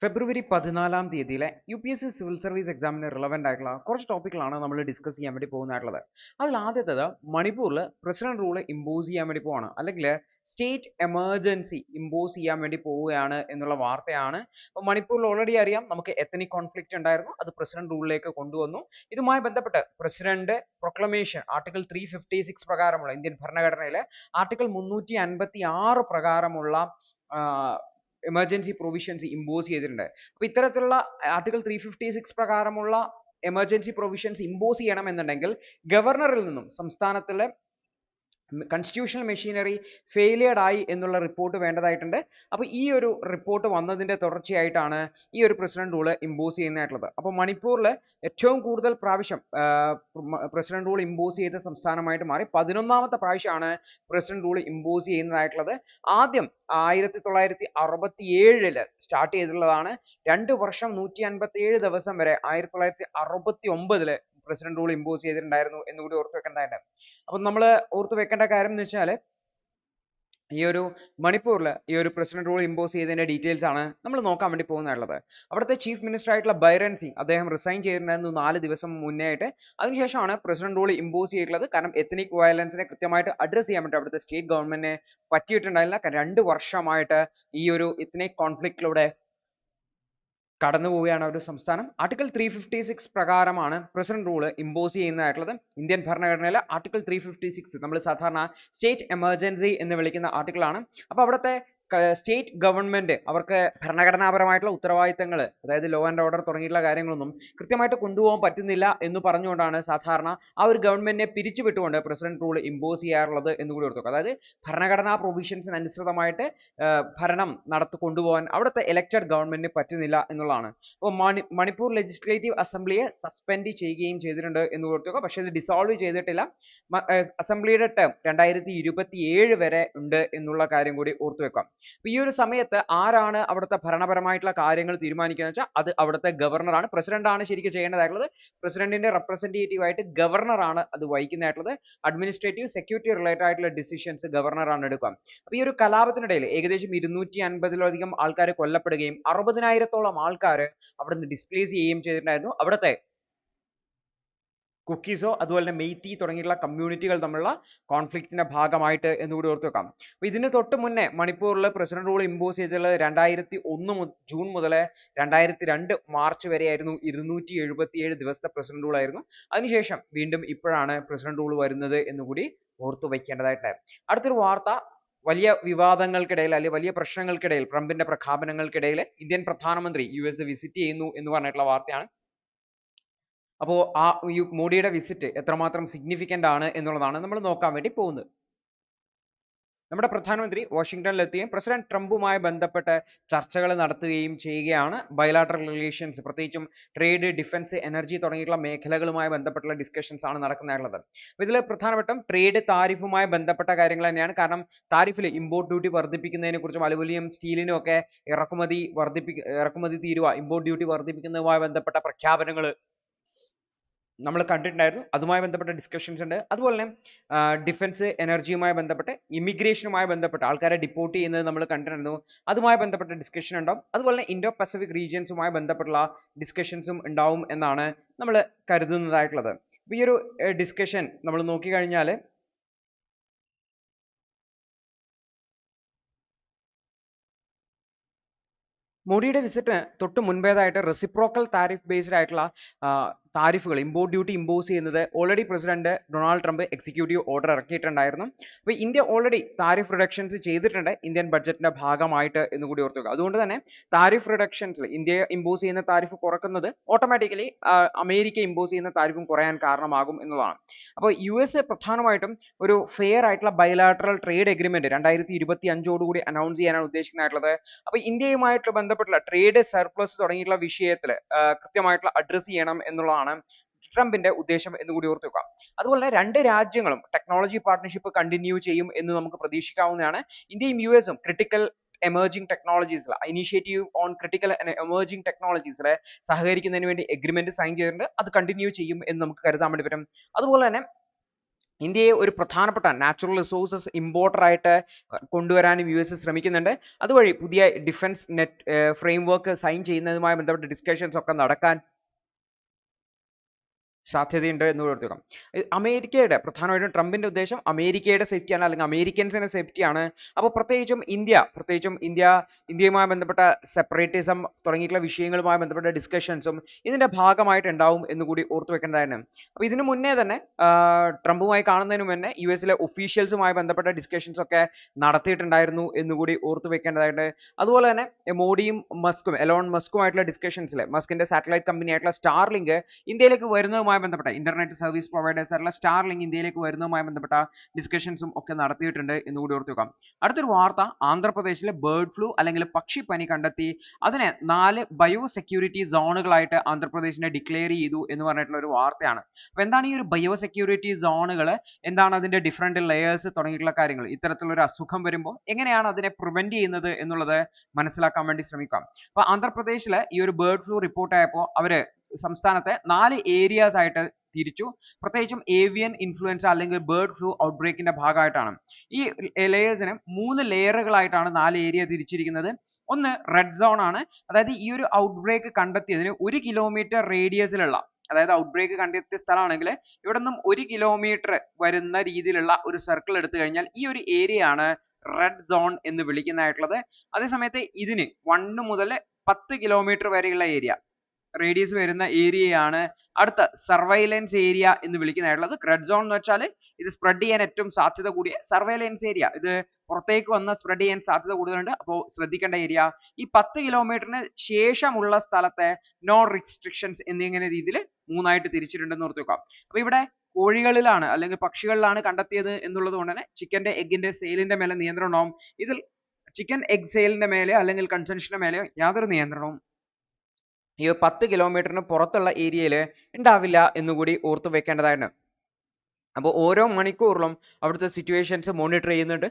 ഫെബ്രുവരി 14-ാം തീയതിയിലെ UPSC civil service എക്സാമിന് relevant ആയിട്ടുള്ള കുറച്ച് ടോപ്പിക്കുകളാണ് നമ്മൾ ഡിസ്കസ് ചെയ്യാൻ വേണ്ടി പോകുന്നതായിട്ടുള്ളത്. അതിൽ ആദ്യത്തേത് മണിപ്പൂരിൽ പ്രസിഡന്റ് റൂൾ ഇമ്പോസ് ചെയ്യാൻ വേണ്ടി പോവാണ്, അല്ലെങ്കിൽ സ്റ്റേറ്റ് എമർജൻസി ഇമ്പോസ് ചെയ്യാൻ വേണ്ടി പോവുകയാണ് എന്നുള്ള വാർത്തയാണ്. അപ്പോൾ മണിപ്പൂരിൽ ഓൾറെഡി അറിയാം നമുക്ക് എത്തനിക് കോൺഫ്ലിക്റ്റ് ഉണ്ടായിരുന്നു, അത് പ്രസിഡന്റ് റൂളിലേക്ക് കൊണ്ടുവന്നു. ഇതുമായി ബന്ധപ്പെട്ട് പ്രസിഡന്റ് പ്രൊക്ലമേഷൻ ആർട്ടിക്കിൾ 356 പ്രകാരമുള്ള ഇന്ത്യൻ ഭരണഘടനയിലെ ആർട്ടിക്കിൾ 356 പ്രകാരമുള്ള എമർജൻസി പ്രൊവിഷൻസ് ഇമ്പോസ് ചെയ്തിട്ടുണ്ട്. അപ്പോൾ ഇത്തരത്തിലുള്ള ആർട്ടിക്കിൾ 356 പ്രകാരമുള്ള എമർജൻസി പ്രൊവിഷൻസ് ഇമ്പോസ് ചെയ്യണമെന്നുണ്ടെങ്കിൽ ഗവർണറിൽ നിന്നും സംസ്ഥാനത്തിലെ കൺസ്റ്റിറ്റ്യൂഷണൽ മെഷീനറി ഫെയിലിയർഡ് ആയി എന്നുള്ള റിപ്പോർട്ട് വേണ്ടതായിട്ടുണ്ട്. അപ്പോൾ ഈ ഒരു റിപ്പോർട്ട് വന്നതിൻ്റെ തുടർച്ചയായിട്ടാണ് ഈ ഒരു പ്രസിഡന്റ് റൂൾ ഇമ്പോസ് ചെയ്യുന്നതായിട്ടുള്ളത്. അപ്പോൾ മണിപ്പൂരിൽ ഏറ്റവും കൂടുതൽ പ്രാവശ്യം പ്രസിഡന്റ് റൂൾ ഇമ്പോസ് ചെയ്ത സംസ്ഥാനമായിട്ട് മാറി 11ാമത്തെ പ്രാവശ്യമാണ് പ്രസിഡന്റ് റൂൾ ഇമ്പോസ് ചെയ്യുന്നതായിട്ടുള്ളത്. ആദ്യം 1967 സ്റ്റാർട്ട് ചെയ്തിട്ടുള്ളതാണ്. 2 വർഷം 157 ദിവസം വരെ 1969 പ്രസിഡന്റ് റൂൾ ഇമ്പോസ് ചെയ്തിട്ടുണ്ടായിരുന്നു എന്നുകൂടി ഓർത്ത് വെക്കേണ്ടതായിട്ട്. അപ്പം നമ്മൾ ഓർത്ത് വെക്കേണ്ട കാര്യം എന്ന് വെച്ചാൽ ഈ ഒരു മണിപ്പൂരിൽ ഈ ഒരു പ്രസിഡന്റ് റൂൾ ഇമ്പോസ് ചെയ്തതിന്റെ ഡീറ്റെയിൽസ് ആണ് നമ്മൾ നോക്കാൻ വേണ്ടി പോകുന്നുള്ളത്. അവിടുത്തെ ചീഫ് മിനിസ്റ്റർ ആയിട്ടുള്ള ബൈരൻ സിംഗ് അദ്ദേഹം റിസൈൻ ചെയ്തിട്ടുണ്ടായിരുന്നു 4 ദിവസം മുന്നേ ആയിട്ട്. അതിനുശേഷമാണ് പ്രസിഡന്റ് റൂൾ ഇമ്പോസ് ചെയ്തിട്ടുള്ളത്. കാരണം എത്നിക് വയലൻസിനെ കൃത്യമായിട്ട് അഡ്രസ് ചെയ്യാൻ വേണ്ടി അവിടുത്തെ സ്റ്റേറ്റ് ഗവൺമെന്റിനെ പറ്റിയിട്ടുണ്ടായില്ല. 2 വർഷമായിട്ട് ഈ ഒരു എത്നിക് കോൺഫ്ലിക്റ്റിലൂടെ കടന്നു പോവുകയാണ് ഒരു സംസ്ഥാനം. ആർട്ടിക്കിൾ 356 പ്രകാരമാണ് പ്രസിഡന്റ് റൂൾ ഇമ്പോസ് ചെയ്യുന്നതായിട്ടുള്ളത്. ഇന്ത്യൻ ഭരണഘടനയിലെ ആർട്ടിക്കിൾ 356 നമ്മൾ സാധാരണ സ്റ്റേറ്റ് എമർജൻസി എന്ന് വിളിക്കുന്ന ആർട്ടിക്കിൾ ആണ്. അപ്പോൾ അവിടുത്തെ സ്റ്റേറ്റ് ഗവൺമെന്റ് അവർക്ക് ഭരണഘടനാപരമായിട്ടുള്ള ഉത്തരവാദിത്തങ്ങൾ, അതായത് ലോ ആൻഡ് ഓർഡർ തുടങ്ങിയിട്ടുള്ള കാര്യങ്ങളൊന്നും കൃത്യമായിട്ട് കൊണ്ടുപോകാൻ പറ്റുന്നില്ല എന്ന് പറഞ്ഞുകൊണ്ടാണ് സാധാരണ ആ ഒരു ഗവൺമെന്റിനെ പിരിച്ചുവിട്ടുകൊണ്ട് പ്രസിഡന്റ് റൂൾ ഇമ്പോസ് ചെയ്യാറുള്ളത് എന്ന് കൂടി ഓർക്കുക. അതായത് ഭരണഘടനാ പ്രൊവിഷൻസിന് അനുസൃതമായിട്ട് ഭരണം കൊണ്ടുപോകാൻ അവിടുത്തെ ഇലക്റ്റഡ് ഗവൺമെന്റിന് പറ്റുന്നില്ല എന്നുള്ളതാണ്. അപ്പോൾ മണിപ്പൂർ ലെജിസ്ലേറ്റീവ് അസംബ്ലിയെ സസ്പെൻഡ് ചെയ്യുകയും ചെയ്തിട്ടുണ്ട് എന്ന് ഓർക്കുക. പക്ഷേ ഇത് ഡിസോൾവ് ചെയ്തിട്ടില്ല. അസംബ്ലിയുടെ ടേം 2027 വരെ ഉണ്ട് എന്നുള്ള കാര്യം കൂടി ഓർത്തു വെക്കാം. ഈ ഒരു സമയത്ത് ആരാണ് അവിടുത്തെ ഭരണപരമായിട്ടുള്ള കാര്യങ്ങൾ തീരുമാനിക്കുന്നത് വെച്ചാൽ അത് അവിടുത്തെ ഗവർണറാണ്. പ്രസിഡന്റ് ആണ് ശരിക്കും ചെയ്യേണ്ടതായിട്ടുള്ളത്. പ്രസിഡന്റിന്റെ റെപ്രസെന്റേറ്റീവ് ആയിട്ട് ഗവർണറാണ് അത് വഹിക്കുന്നതായിട്ടുള്ളത്. അഡ്മിനിസ്ട്രേറ്റീവ് സെക്യൂരിറ്റി റിലേറ്റഡ് ആയിട്ടുള്ള ഡിസിഷൻസ് ഗവർണറാണ് എടുക്കുക. അപ്പോൾ ഈ ഒരു കലാപത്തിനിടയിൽ ഏകദേശം 250-ലധികം ആൾക്കാർ കൊല്ലപ്പെടുകയും 60,000-ഓളം ആൾക്കാർ അവിടുന്ന് ഡിസ്പ്ലേസ് ചെയ്യുകയും ചെയ്തിട്ടുണ്ടായിരുന്നു. അവിടുത്തെ കുക്കീസോ അതുപോലെ തന്നെ മെയ്തി തുടങ്ങിയിട്ടുള്ള കമ്മ്യൂണിറ്റികൾ തമ്മിലുള്ള കോൺഫ്ലിക്റ്റിന്റെ ഭാഗമായിട്ട് എന്നുകൂടി ഓർത്ത് വെക്കാം. അപ്പോൾ ഇതിന് തൊട്ട് മുന്നേ മണിപ്പൂരിൽ പ്രസിഡന്റ് റൂൾ ഇമ്പോസ് ചെയ്തിട്ടുള്ളത് 2001 ജൂൺ മുതൽ 2002 മാർച്ച് വരെയായിരുന്നു. 277 ദിവസത്തെ പ്രസിഡന്റ് റൂൾ ആയിരുന്നു. അതിനുശേഷം വീണ്ടും ഇപ്പോഴാണ് പ്രസിഡന്റ് റൂൾ വരുന്നത് എന്നുകൂടി ഓർത്തു വയ്ക്കേണ്ടതായിട്ട്. അടുത്തൊരു വാർത്ത, വലിയ വിവാദങ്ങൾക്കിടയിൽ അല്ലെങ്കിൽ വലിയ പ്രശ്നങ്ങൾക്കിടയിൽ ട്രംപിന്റെ പ്രഖ്യാപനങ്ങൾക്കിടയിൽ ഇന്ത്യൻ പ്രധാനമന്ത്രി US വിസിറ്റ് ചെയ്യുന്നു എന്ന് പറഞ്ഞിട്ടുള്ള വാർത്തയാണ്. അപ്പോൾ ഈ മോഡിയുടെ വിസിറ്റ് എത്രമാത്രം സിഗ്നിഫിക്കൻ്റ് ആണ് എന്നുള്ളതാണ് നമ്മൾ നോക്കാൻ വേണ്ടി പോകുന്നത്. നമ്മുടെ പ്രധാനമന്ത്രി വാഷിംഗ്ടണിൽ എത്തുകയും പ്രസിഡന്റ് ട്രംപുമായി ബന്ധപ്പെട്ട് ചർച്ചകൾ നടത്തുകയും ചെയ്യുകയാണ്. ബയലാറ്ററൽ റിലേഷൻസ്, പ്രത്യേകിച്ചും ട്രേഡ്, ഡിഫൻസ്, എനർജി തുടങ്ങിയിട്ടുള്ള മേഖലകളുമായി ബന്ധപ്പെട്ടുള്ള ഡിസ്കഷൻസ് ആണ് നടക്കുന്നതായിട്ടുള്ളത്. അപ്പോൾ ഇതിൽ പ്രധാനപ്പെട്ട ട്രേഡ്, താരിഫുമായി ബന്ധപ്പെട്ട കാര്യങ്ങൾ തന്നെയാണ്. കാരണം താരിഫിൽ ഇമ്പോർട്ട് ഡ്യൂട്ടി വർദ്ധിപ്പിക്കുന്നതിനെ കുറിച്ചും അലുമിനിയം, സ്റ്റീലിനും ഒക്കെ ഇറക്കുമതി തീരുവ, ഇമ്പോർട്ട് ഡ്യൂട്ടി വർദ്ധിപ്പിക്കുന്നതുമായി ബന്ധപ്പെട്ട പ്രഖ്യാപനങ്ങൾ നമ്മൾ കണ്ടിട്ടുണ്ടായിരുന്നു. അതുമായി ബന്ധപ്പെട്ട ഡിസ്കഷൻസ് ഉണ്ട്. അതുപോലെ തന്നെ ഡിഫൻസ്, എനർജിയുമായി ബന്ധപ്പെട്ട്, ഇമിഗ്രേഷനുമായി ബന്ധപ്പെട്ട് ആൾക്കാരെ ഡിപ്പോർട്ട് ചെയ്യുന്നത് നമ്മൾ കണ്ടിട്ടുണ്ടായിരുന്നു. അതുമായി ബന്ധപ്പെട്ട ഡിസ്കഷൻ ഉണ്ടാവും. അതുപോലെ തന്നെ ഇൻഡോ പസഫിക് റീജിയൻസുമായി ബന്ധപ്പെട്ടുള്ള ഡിസ്കഷൻസും ഉണ്ടാവും എന്നാണ് നമ്മൾ കരുതുന്നതായിട്ടുള്ളത്. അപ്പോൾ ഈ ഒരു ഡിസ്കഷൻ നമ്മൾ നോക്കിക്കഴിഞ്ഞാൽ മോഡിയുടെ വിസിറ്റിന് തൊട്ട് മുൻപേതായിട്ട് റെസിപ്രോക്കൽ താരിഫ് ബേസ്ഡ് ആയിട്ടുള്ള താരിഫുകൾ, ഇമ്പോർട്ട് ഡ്യൂട്ടി ഇമ്പോസ് ചെയ്യുന്നത് already president Donald Trump executive order ഇറക്കിയിട്ടുണ്ടായിരുന്നു. അപ്പോൾ ഇന്ത്യ ഓൾറെഡി താരിഫ് റിഡക്ഷൻസ് ചെയ്തിട്ടുണ്ട് ഇന്ത്യൻ ബഡ്ജറ്റിന്റെ ഭാഗമായിട്ട് എന്ന് കൂടി ഓർത്തുക. അതുകൊണ്ട് തന്നെ താരിഫ് റിഡക്ഷൻസിൽ ഇന്ത്യ ഇമ്പോസ് ചെയ്യുന്ന താരിഫ് കുറക്കുന്നത് ഓട്ടോമാറ്റിക്കലി അമേരിക്ക ഇമ്പോസ് ചെയ്യുന്ന താരിഫും കുറയാൻ കാരണമാകും എന്നുള്ളതാണ്. അപ്പോൾ US പ്രധാനമായിട്ടും ഒരു ഫെയർ ആയിട്ടുള്ള ബയലാറ്ററൽ ട്രേഡ് എഗ്രിമെന്റ് 2025 അനൗൺസ് ചെയ്യാനാണ് ഉദ്ദേശിക്കുന്നതായിട്ടുള്ളത്. അപ്പോൾ ഇന്ത്യയുമായിട്ട് ബന്ധപ്പെട്ടുള്ള ട്രേഡ് സർപ്ലസ് തുടങ്ങിയിട്ടുള്ള വിഷയത്തിൽ കൃത്യമായിട്ടുള്ള അഡ്രസ് ചെയ്യണം എന്നുള്ളതാണ് ട്രംപിന്റെ ഉദ്ദേശം എന്ന് കൂടി ഓർത്ത് വെക്കാം. അതുപോലെ തന്നെ 2 രാജ്യങ്ങളും ടെക്നോളജി പാർട്ണർഷിപ്പ് കണ്ടിന്യൂ ചെയ്യും എന്ന് നമുക്ക് പ്രതീക്ഷിക്കാവുന്നതാണ്. ഇന്ത്യയും US ക്രിട്ടിക്കൽ എമർജിംഗ് ടെക്നോളജീസിൽ, ഇനീഷ്യേറ്റീവ് ഓൺ ക്രിട്ടിക്കൽ എമർജിംഗ് ടെക്നോളജീസിൽ സഹകരിക്കുന്നതിന് വേണ്ടി എഗ്രിമെന്റ് സൈൻ ചെയ്തിട്ടുണ്ട്. അത് കണ്ടിന്യൂ ചെയ്യും എന്ന് നമുക്ക് കരുതാൻ വേണ്ടി പറ്റും. അതുപോലെ തന്നെ ഇന്ത്യയെ ഒരു പ്രധാനപ്പെട്ട നാച്ചുറൽ റിസോഴ്സസ് ഇമ്പോർട്ടർ ആയിട്ട് കൊണ്ടുവരാനും US ശ്രമിക്കുന്നുണ്ട്. അതുവഴി പുതിയ ഡിഫൻസ് നെറ്റ് ഫ്രെയിംവർക്ക് സൈൻ ചെയ്യുന്നതുമായി ബന്ധപ്പെട്ട ഡിസ്കഷൻസ് ഒക്കെ നടക്കാൻ സാധ്യതയുണ്ട് എന്ന് ഓർക്കുക. അമേരിക്കയുടെ പ്രധാനമായിട്ടും ട്രംപിന്റെ ഉദ്ദേശം അമേരിക്കയുടെ സേഫ്റ്റിയാണ്, അല്ലെങ്കിൽ അമേരിക്കൻസിന്റെ സേഫ്റ്റിയാണ്. അപ്പോൾ പ്രത്യേകിച്ചും ഇന്ത്യയുമായി ബന്ധപ്പെട്ട സെപ്പറേറ്റിസം തുടങ്ങിയിട്ടുള്ള വിഷയങ്ങളുമായി ബന്ധപ്പെട്ട ഡിസ്കഷൻസും ഇതിന്റെ ഭാഗമായിട്ട് ഉണ്ടാവും എന്ന് കൂടി ഓർത്തു വെക്കേണ്ടതാണ്. അപ്പോൾ ഇതിനു മുന്നേ തന്നെ ട്രംപുമായി കാണുന്നതിന് മുന്നേ US ഒഫീഷ്യൽസുമായി ബന്ധപ്പെട്ട ഡിസ്കഷൻസ് ഒക്കെ നടത്തിയിട്ടുണ്ടായിരുന്നു എന്നുകൂടി ഓർത്തു വെക്കേണ്ടതായിട്ട്. അതുപോലെ തന്നെ മോഡിയും എലോൺ മസ്കുമായിട്ടുള്ള ഡിസ്കഷൻസിൽ മസ്കിന്റെ സാറ്റലൈറ്റ് കമ്പനി ആയിട്ടുള്ള സ്റ്റാർലിങ്ക് ഇന്ത്യയിലേക്ക് വരുന്നതുമായി ബന്ധപ്പെട്ട ഇന്റർനെറ്റ് സർവീസ് പ്രൊവൈഡേഴ്സ് ആയിട്ടുള്ള സ്റ്റാർലിങ്ക് ഇന്ത്യയിലേക്ക് വരുന്നതുമായി ബന്ധപ്പെട്ട ഡിസ്കഷൻസും ഒക്കെ നടത്തിയിട്ടുണ്ട് എന്നുകൂടി ഓർത്തു വെക്കാം. അടുത്തൊരു വാർത്ത, ആന്ധ്രാപ്രദേശിലെ ബേർഡ് ഫ്ലൂ അല്ലെങ്കിൽ പക്ഷിപ്പനി കണ്ടെത്തി അതിനെ 4 ബയോ സെക്യൂരിറ്റി സോണുകളായിട്ട് ആന്ധ്രാപ്രദേശിനെ ഡിക്ലെയർ ചെയ്തു എന്ന് പറഞ്ഞിട്ടുള്ള ഒരു വാർത്തയാണ്. അപ്പോൾ എന്താണ് ഈ ഒരു ബയോ സെക്യൂരിറ്റി സോണുകൾ, എന്താണ് അതിന്റെ ഡിഫറെന്റ് ലെയേഴ്സ് തുടങ്ങിയിട്ടുള്ള കാര്യങ്ങൾ, ഇത്തരത്തിലുള്ള ഒരു അസുഖം വരുമ്പോൾ എങ്ങനെയാണ് അതിനെ പ്രിവെന്റ് ചെയ്യുന്നത് എന്നുള്ളത് മനസ്സിലാക്കാൻ വേണ്ടി ശ്രമിക്കാം. അപ്പോൾ ആന്ധ്രാപ്രദേശിലെ ഈ ഒരു ബേർഡ് ഫ്ലൂ റിപ്പോർട്ട് ആയപ്പോൾ അവര് സംസ്ഥാനത്തെ 4 ഏരിയാസ് ആയിട്ട് തിരിച്ചു. പ്രത്യേകിച്ചും ഏവിയൻ ഇൻഫ്ലുവൻസ അല്ലെങ്കിൽ ബേർഡ് ഫ്ലൂ ഔട്ട്ബ്രേക്കിന്റെ ഭാഗമായിട്ടാണ്. ഈ ലെയേഴ്സിനെ 3 ലെയറുകളായിട്ടാണ് 4 ഏരിയ തിരിച്ചിരിക്കുന്നത്. ഒന്ന് റെഡ് സോൺ ആണ്, അതായത് ഈ ഒരു ഔട്ട്ബ്രേക്ക് കണ്ടെത്തിയതിന് 1 കിലോമീറ്റർ റേഡിയസിലുള്ള, അതായത് ഔട്ട്ബ്രേക്ക് കണ്ടെത്തിയ സ്ഥലമാണെങ്കിൽ ഇവിടെ നിന്നും 1 കിലോമീറ്റർ വരുന്ന രീതിയിലുള്ള ഒരു സർക്കിൾ എടുത്തു കഴിഞ്ഞാൽ ഈ ഒരു ഏരിയ ആണ് റെഡ് സോൺ എന്ന് വിളിക്കുന്നതായിട്ടുള്ളത്. അതേസമയത്ത് ഇതിന് 1 മുതൽ 10 കിലോമീറ്റർ വരെയുള്ള ഏരിയ റേഡിയസ് വരുന്ന ഏരിയയാണ് അടുത്ത സർവൈലൻസ് ഏരിയ എന്ന് വിളിക്കുന്നതായിട്ടുള്ളത്. റെഡ് സോൺ എന്ന് വെച്ചാൽ ഇത് സ്പ്രെഡ് ചെയ്യാൻ ഏറ്റവും സാധ്യത കൂടിയ സർവൈലൻസ് ഏരിയ, ഇത് പുറത്തേക്ക് വന്ന് സ്പ്രെഡ് ചെയ്യാൻ സാധ്യത കൂടുതലുണ്ട്, അപ്പോൾ ശ്രദ്ധിക്കേണ്ട ഏരിയ. ഈ 10 കിലോമീറ്ററിന് ശേഷമുള്ള സ്ഥലത്തെ നോ റിസ്ട്രിക്ഷൻസ് എന്നിങ്ങനെ രീതിയിൽ 3ആയിട്ട് തിരിച്ചിട്ടുണ്ടെന്ന് ഓർത്ത് വെക്കാം. അപ്പോൾ ഇവിടെ കോഴികളിലാണ് അല്ലെങ്കിൽ പക്ഷികളിലാണ് കണ്ടെത്തിയത് എന്നുള്ളത് കൊണ്ട് തന്നെ ചിക്കന്റെ എഗ്ഗിന്റെ സെയിലിന്റെ മേലെ നിയന്ത്രണം ഉണ്ടാവും. ഇതിൽ ചിക്കൻ എഗ് സെയിലിന്റെ മേലെ അല്ലെങ്കിൽ കൺസംഷന്റെ മേലെ യാതൊരു നിയന്ത്രണവും ഈ 10 കിലോമീറ്ററിന് പുറത്തുള്ള ഏരിയയിൽ ഉണ്ടാവില്ല എന്നുകൂടി ഓർത്തു വെക്കേണ്ടതാണ്. അപ്പോൾ ഓരോ മണിക്കൂറിലും അവിടുത്തെ സിറ്റുവേഷൻസ് മോണിറ്റർ ചെയ്യുന്നുണ്ട്.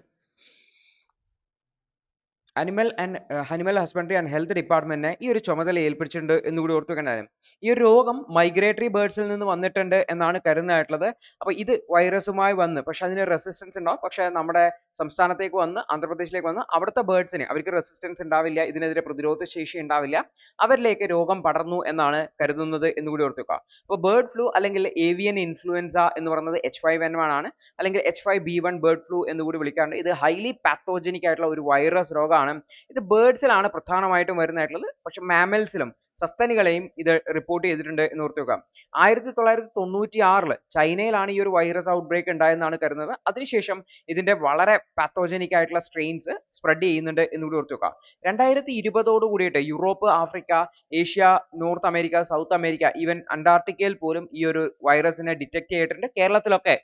അനിമൽ ഹസ്ബൻഡറി ആൻഡ് ഹെൽത്ത് ഡിപ്പാർട്ട്മെന്റിനെ ഈ ഒരു ചുമതല ഏൽപ്പിച്ചിട്ടുണ്ട് എന്നുകൂടി ഓർത്തു വെക്കേണ്ടതാണ്. ഈ ഒരു രോഗം മൈഗ്രേറ്ററി ബേർഡ്സിൽ നിന്ന് വന്നിട്ടുണ്ട് എന്നാണ് കരുതുന്നതായിട്ടുള്ളത്. അപ്പോൾ ഇത് വൈറസുമായി വന്ന്, പക്ഷെ അതിന് റെസിസ്റ്റൻസ് ഉണ്ടാവും, പക്ഷെ നമ്മുടെ സംസ്ഥാനത്തേക്ക് വന്ന് ആന്ധ്രാപ്രദേശിലേക്ക് വന്ന് അവിടുത്തെ ബേർഡ്സിന് അവർക്ക് റെസിസ്റ്റൻസ് ഉണ്ടാവില്ല, ഇതിനെതിരെ പ്രതിരോധ ശേഷി ഉണ്ടാവില്ല, അവരിലേക്ക് രോഗം പടർന്നു എന്നാണ് കരുതുന്നത് എന്നുകൂടി ഓർത്തു വെക്കുക. അപ്പോൾ ബേർഡ് ഫ്ലൂ അല്ലെങ്കിൽ ഏവിയൻ ഇൻഫ്ലുവൻസ എന്ന് പറയുന്നത് H5N1 ആണ്, അല്ലെങ്കിൽ H5B1 ബേർഡ് ഫ്ലൂ എന്നുകൂടി വിളിക്കാറുണ്ട്. ഇത് ഹൈലി പാത്തോജനിക് ആയിട്ടുള്ള ഒരു വൈറസ് രോഗമാണ്. ഇത് ബേർഡ്സിലാണ് പ്രധാനമായിട്ടും വരുന്നതായിട്ടുള്ളത്, പക്ഷെ മാമൽസിലും സസ്തനികളെയും ഇത് റിപ്പോർട്ട് ചെയ്തിട്ടുണ്ട് എന്ന് ഓർത്തു വെക്കാം. 1996 ചൈനയിലാണ് ഈ ഒരു വൈറസ് ഔട്ട്ബ്രേക്ക് ഉണ്ടായെന്നാണ് കരുതുന്നത്. അതിനുശേഷം ഇതിന്റെ വളരെ പാത്തോജനിക് ആയിട്ടുള്ള സ്ട്രെയിൻസ് സ്പ്രെഡ് ചെയ്യുന്നുണ്ട് എന്നുകൂടി ഓർത്തു വെക്കാം. 2020 കൂടിയിട്ട് Europe, Africa, Asia, North America, South America, even അന്റാർട്ടിക്കയിൽ പോലും ഈ ഒരു വൈറസിനെ ഡിറ്റക്ട് ചെയ്തിട്ടുണ്ട്. കേരളത്തിലൊക്കെ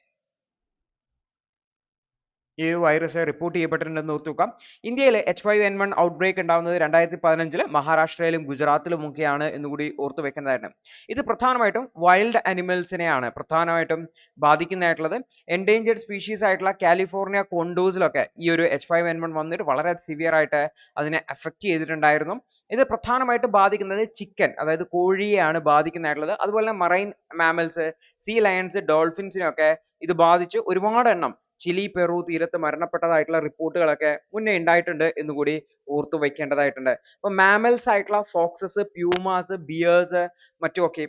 ഈ വൈറസ് റിപ്പോർട്ട് ചെയ്യപ്പെട്ടിട്ടുണ്ടെന്ന് ഓർത്തു വെക്കാം. ഇന്ത്യയിൽ H5N1 ഔട്ട്ബ്രേക്ക് ഉണ്ടാവുന്നത് 2015 മഹാരാഷ്ട്രയിലും ഗുജറാത്തിലും ഒക്കെയാണ് എന്നുകൂടി ഓർത്തു വെക്കേണ്ടതായിട്ട്. ഇത് പ്രധാനമായിട്ടും വൈൽഡ് അനിമൽസിനെയാണ് പ്രധാനമായിട്ടും ബാധിക്കുന്നതായിട്ടുള്ളത്. എൻഡേഞ്ചേർഡ് സ്പീഷീസ് ആയിട്ടുള്ള കാലിഫോർണിയ കോണ്ടോസിലൊക്കെ ഈ ഒരു H5N1 വന്നിട്ട് വളരെ സിവിയർ ആയിട്ട് അതിനെ അഫക്റ്റ് ചെയ്തിട്ടുണ്ടായിരുന്നു. ഇത് പ്രധാനമായിട്ട് ബാധിക്കുന്നത് ചിക്കൻ, അതായത് കോഴിയെയാണ് ബാധിക്കുന്നതായിട്ടുള്ളത്. അതുപോലെ തന്നെ മറൈൻ മാമൽസ്, സീ ലയൺസ്, ഡോൾഫിൻസിനൊക്കെ ഇത് ബാധിച്ച് ഒരുപാട് എണ്ണം ചിലി, പെറു തീരത്ത് മരണപ്പെട്ടതായിട്ടുള്ള റിപ്പോർട്ടുകളൊക്കെ മുന്നേ ഉണ്ടായിട്ടുണ്ട് എന്നുകൂടി ഓർത്തു വെക്കേണ്ടതായിട്ടുണ്ട്. അപ്പോൾ മാമൽസ് ആയിട്ടുള്ള ഫോക്സസ്, പ്യൂമാസ്, ബിയേഴ്സ് മറ്റുമൊക്കെ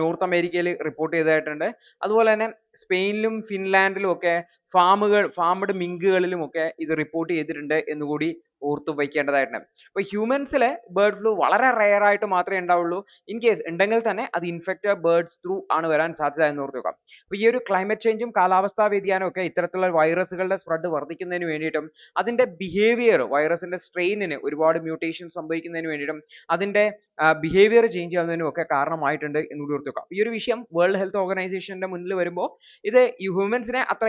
നോർത്ത് അമേരിക്കയിൽ റിപ്പോർട്ട് ചെയ്തതായിട്ടുണ്ട്. അതുപോലെ തന്നെ സ്പെയിനിലും ഫിൻലാൻഡിലും ഒക്കെ ഫാംഡ് മിങ്കുകളിലും ഒക്കെ ഇത് റിപ്പോർട്ട് ചെയ്തിട്ടുണ്ട് എന്നുകൂടി ഓർത്തു വയ്ക്കേണ്ടതായിട്ടുണ്ട്. അപ്പോൾ ഹ്യൂമൻസിലെ ബേർഡ് ഫ്ലൂ വളരെ റെയർ ആയിട്ട് മാത്രമേ ഉണ്ടാവുള്ളൂ. ഇൻ കേസ് ഉണ്ടെങ്കിൽ തന്നെ അത് ഇൻഫെക്റ്റഡ് ബേർഡ്സ് ത്രൂ ആണ് വരാൻ സാധ്യത എന്ന് ഓർത്ത് വെക്കാം. അപ്പോൾ ഈ ഒരു ക്ലൈമറ്റ് ചേഞ്ചും കാലാവസ്ഥാ വ്യതിയാനവും ഒക്കെ ഇത്തരത്തിലുള്ള വൈറസുകളുടെ സ്പ്രെഡ് വർദ്ധിക്കുന്നതിന് വേണ്ടിയിട്ടും അതിന്റെ ബിഹേവിയർ, വൈറസിന്റെ സ്ട്രെയിനിന് ഒരുപാട് മ്യൂട്ടേഷൻ സംഭവിക്കുന്നതിന് വേണ്ടിയിട്ടും അതിന്റെ ബിഹേവിയർ ചേഞ്ച് ചെയ്യുന്നതിനും ഒക്കെ കാരണമായിട്ടുണ്ട് എന്നുകൂടി ഓർത്ത് വെക്കാം. ഈ ഒരു വിഷയം വേൾഡ് ഹെൽത്ത് ഓർഗനൈസേഷന്റെ മുന്നിൽ വരുമ്പോൾ ഇത് ഹ്യൂമൻസിനെ അത്ര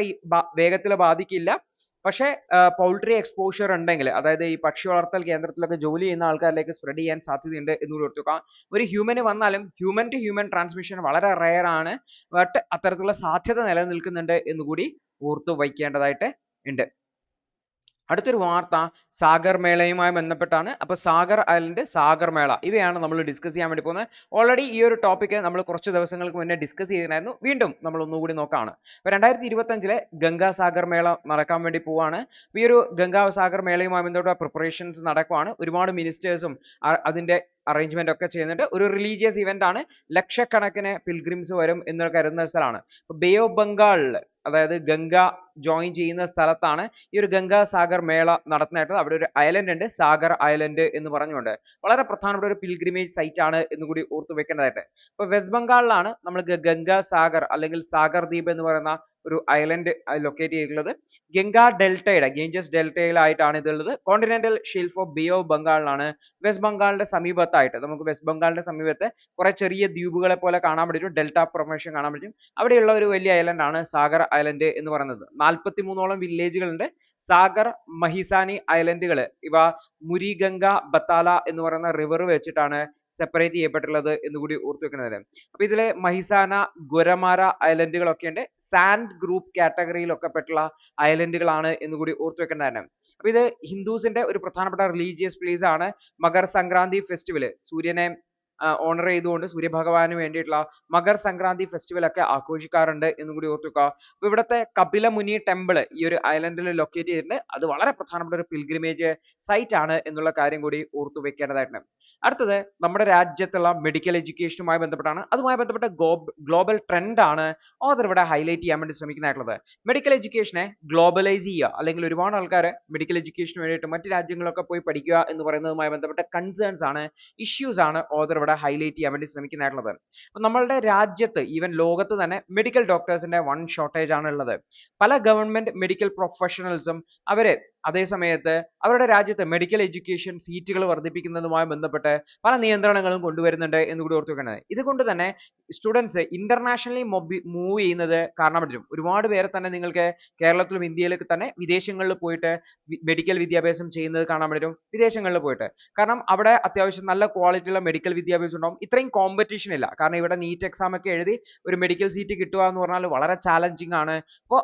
വേഗത്തിൽ ബാധിക്കില്ല, പക്ഷേ പൗൾട്രി എക്സ്പോഷർ ഉണ്ടെങ്കിൽ, അതായത് ഈ പക്ഷി വളർത്തൽ കേന്ദ്രത്തിലൊക്കെ ജോലി ചെയ്യുന്ന ആൾക്കാരിലേക്ക് സ്പ്രെഡ് ചെയ്യാൻ സാധ്യതയുണ്ട് എന്ന് ഓർത്തു വെക്കാം. ഒരു ഹ്യൂമന് വന്നാലും ഹ്യൂമൻ ടു ഹ്യൂമൻ ട്രാൻസ്മിഷൻ വളരെ റെയർ ആണ്, ബട്ട് അത്തരത്തിലുള്ള സാധ്യത നിലനിൽക്കുന്നുണ്ട് എന്നുകൂടി ഓർത്തു വയ്ക്കേണ്ടതായിട്ട് ഉണ്ട്. അടുത്തൊരു വാർത്ത സാഗർ മേളയുമായി ബന്ധപ്പെട്ടാണ്. അപ്പോൾ സാഗർ ഐലൻഡ്, സാഗർ മേള ഇവയാണ് നമ്മൾ ഡിസ്കസ് ചെയ്യാൻ വേണ്ടി പോകുന്നത്. ഓൾറെഡി ഈ ഒരു ടോപ്പിക് നമ്മൾ കുറച്ച് ദിവസങ്ങൾക്ക് മുന്നേ ഡിസ്കസ് ചെയ്തിരുന്നു. വീണ്ടും നമ്മൾ ഒന്നുകൂടി നോക്കാണ്. അപ്പോൾ 2025 ഗംഗാ സാഗർ മേള നടക്കാൻ വേണ്ടി പോവാണ്. ഈ ഒരു ഗംഗാ സാഗർ മേളയുമായി ബന്ധപ്പെട്ട പ്രിപ്പറേഷൻസ് നടക്കുവാണ്. ഒരുപാട് മിനിസ്റ്റേഴ്സും അതിന്റെ അറേഞ്ച്മെന്റ് ഒക്കെ ചെയ്യുന്നുണ്ട്. ഒരു റിലീജിയസ് ഇവന്റ് ആണ്. ലക്ഷക്കണക്കിന് പിൽഗ്രിംസ് വരും എന്ന് കരുതുന്ന സ്ഥലമാണ്. ബേ ഓഫ് ബംഗാളിൽ, അതായത് ഗംഗ ജോയിൻ ചെയ്യുന്ന സ്ഥലത്താണ് ഈ ഒരു ഗംഗാ സാഗർ മേള നടത്തുന്നതായിട്ട്. അവിടെ ഒരു ഐലൻഡ് ഉണ്ട്, സാഗർ ഐലൻഡ് എന്ന് പറഞ്ഞുകൊണ്ട്. വളരെ പ്രധാനപ്പെട്ട ഒരു പിൽഗ്രിമേജ് സൈറ്റ് ആണ് എന്ന് കൂടി ഓർത്തു വെക്കേണ്ടതായിട്ട്. ഇപ്പൊ വെസ്റ്റ് ബംഗാളിലാണ് നമ്മൾ ഗംഗാ സാഗർ അല്ലെങ്കിൽ സാഗർ ദ്വീപ് എന്ന് പറയുന്ന ഒരു ഐലൻഡ് ലൊക്കേറ്റ് ചെയ്തിട്ടുള്ളത്. ഗംഗാ ഡെൽറ്റയുടെ, ഗേഞ്ചസ് ഡെൽറ്റയിലായിട്ടാണ് ഇതുള്ളത്. Continental shelf of bay of ബംഗാളിലാണ്. വെസ്റ്റ് ബംഗാളിന്റെ സമീപത്തായിട്ട്, നമുക്ക് വെസ്റ്റ് ബംഗാളിന്റെ സമീപത്ത് കുറെ ചെറിയ ദ്വീപുകളെ പോലെ കാണാൻ പറ്റും, ഡെൽറ്റ ഫോർമേഷൻ കാണാൻ പറ്റും. അവിടെയുള്ള ഒരു വലിയ ഐലൻഡ് ആണ് സാഗർ ഐലൻഡ് എന്ന് പറയുന്നത്. 43ഓളം വില്ലേജുകളുണ്ട്. സാഗർ, മഹിസാനി ഐലൻഡുകൾ ഇവ മുരിഗംഗ ബത്താല എന്ന് പറയുന്ന റിവർ വെച്ചിട്ടാണ് സെപ്പറേറ്റ് ചെയ്യപ്പെട്ടുള്ളത് എന്ന് കൂടി ഓർത്തു വെക്കുന്നത്. അപ്പൊ ഇതിലെ മഹിസാന, ഗൊരമാര ഐലൻഡുകളൊക്കെ ഉണ്ട്. സാൻഡ് ഗ്രൂപ്പ് കാറ്റഗറിയിലൊക്കെ പെട്ടുള്ള ഐലൻഡുകളാണ് എന്ന് കൂടി ഓർത്തു വെക്കേണ്ടതാണ്. അപ്പൊ ഇത് ഹിന്ദുസിന്റെ ഒരു പ്രധാനപ്പെട്ട റിലീജിയസ് പ്ലേസ് ആണ്. മകർ സംക്രാന്തി ഫെസ്റ്റിവൽ, സൂര്യനെ ഓണർ ചെയ്തുകൊണ്ട് സൂര്യഭഗവാന് വേണ്ടിയിട്ടുള്ള മകർ സംക്രാന്തി ഫെസ്റ്റിവൽ ഒക്കെ ആഘോഷിക്കാറുണ്ട് എന്നും കൂടി ഓർത്തു വെക്കുക. അപ്പൊ ഇവിടുത്തെ കപില മുനി ടെമ്പിൾ ഈ ഒരു ഐലൻഡിൽ ലൊക്കേറ്റ് ചെയ്തിട്ടുണ്ട്. അത് വളരെ പ്രധാനപ്പെട്ട ഒരു പിൽഗ്രിമേജ് സൈറ്റ് ആണ് എന്നുള്ള കാര്യം കൂടി ഓർത്തു വെക്കേണ്ടതായിട്ടുണ്ട്. അടുത്തത് നമ്മുടെ രാജ്യത്തുള്ള മെഡിക്കൽ എഡ്യൂക്കേഷനുമായി ബന്ധപ്പെട്ടാണ്. അതുമായി ബന്ധപ്പെട്ട ഗ്ലോബൽ ട്രെൻഡ് ആണ് ഓതർ ഇവിടെ ഹൈലൈറ്റ് ചെയ്യാൻ വേണ്ടി ശ്രമിക്കുന്നതായിട്ടുള്ളത്. മെഡിക്കൽ എഡ്യൂക്കേഷനെ ഗ്ലോബലൈസ് ചെയ്യുക, അല്ലെങ്കിൽ ഒരുപാട് ആൾക്കാർ മെഡിക്കൽ എഡ്യൂക്കേഷന് വേണ്ടിയിട്ട് മറ്റ് രാജ്യങ്ങളിലൊക്കെ പോയി പഠിക്കുക എന്ന് പറയുന്നതുമായി ബന്ധപ്പെട്ട കൺസേൺസ് ആണ്, ഇഷ്യൂസ് ആണ് ഓതർ ഇവിടെ ഹൈലൈറ്റ് ചെയ്യാൻ വേണ്ടി ശ്രമിക്കുന്നതായിട്ടുള്ളത്. അപ്പൊ നമ്മളുടെ രാജ്യത്ത്, ഈവൻ ലോകത്ത് തന്നെ മെഡിക്കൽ ഡോക്ടേഴ്സിന്റെ വൺ ഷോർട്ടേജ് ആണ് ഉള്ളത്. പല ഗവൺമെന്റ് മെഡിക്കൽ പ്രൊഫഷണൽസും അവര് അതേ സമയത്ത് അവരുടെ രാജ്യത്ത് മെഡിക്കൽ എഡ്യൂക്കേഷൻ സീറ്റുകൾ വർദ്ധിപ്പിക്കുന്നതുമായി ബന്ധപ്പെട്ട് പല നിയന്ത്രണങ്ങളും കൊണ്ടുവരുന്നുണ്ട് എന്ന് കൂടി ഓർത്തു വെക്കേണ്ടത്. ഇതുകൊണ്ട് തന്നെ സ്റ്റുഡൻസ് ഇന്റർനാഷണലി മൂവ് ചെയ്യുന്നത് കാണാൻ പറ്റും. ഒരുപാട് പേരെ തന്നെ നിങ്ങൾക്ക് കേരളത്തിലും ഇന്ത്യയിലൊക്കെ തന്നെ വിദേശങ്ങളിൽ പോയിട്ട് മെഡിക്കൽ വിദ്യാഭ്യാസം ചെയ്യുന്നത് കാണാൻ പറ്റും. വിദേശങ്ങളിൽ പോയിട്ട്, കാരണം അവിടെ അത്യാവശ്യം നല്ല ക്വാളിറ്റിയുള്ള മെഡിക്കൽ വിദ്യാഭ്യാസം ഉണ്ടാവും. ഇത്രയും കോമ്പറ്റീഷൻ ഇല്ല. കാരണം ഇവിടെ നീറ്റ് എക്സാം ഒക്കെ എഴുതി ഒരു മെഡിക്കൽ സീറ്റ് കിട്ടുക എന്ന് പറഞ്ഞാൽ വളരെ ചാലഞ്ചിങ് ആണ്. അപ്പോൾ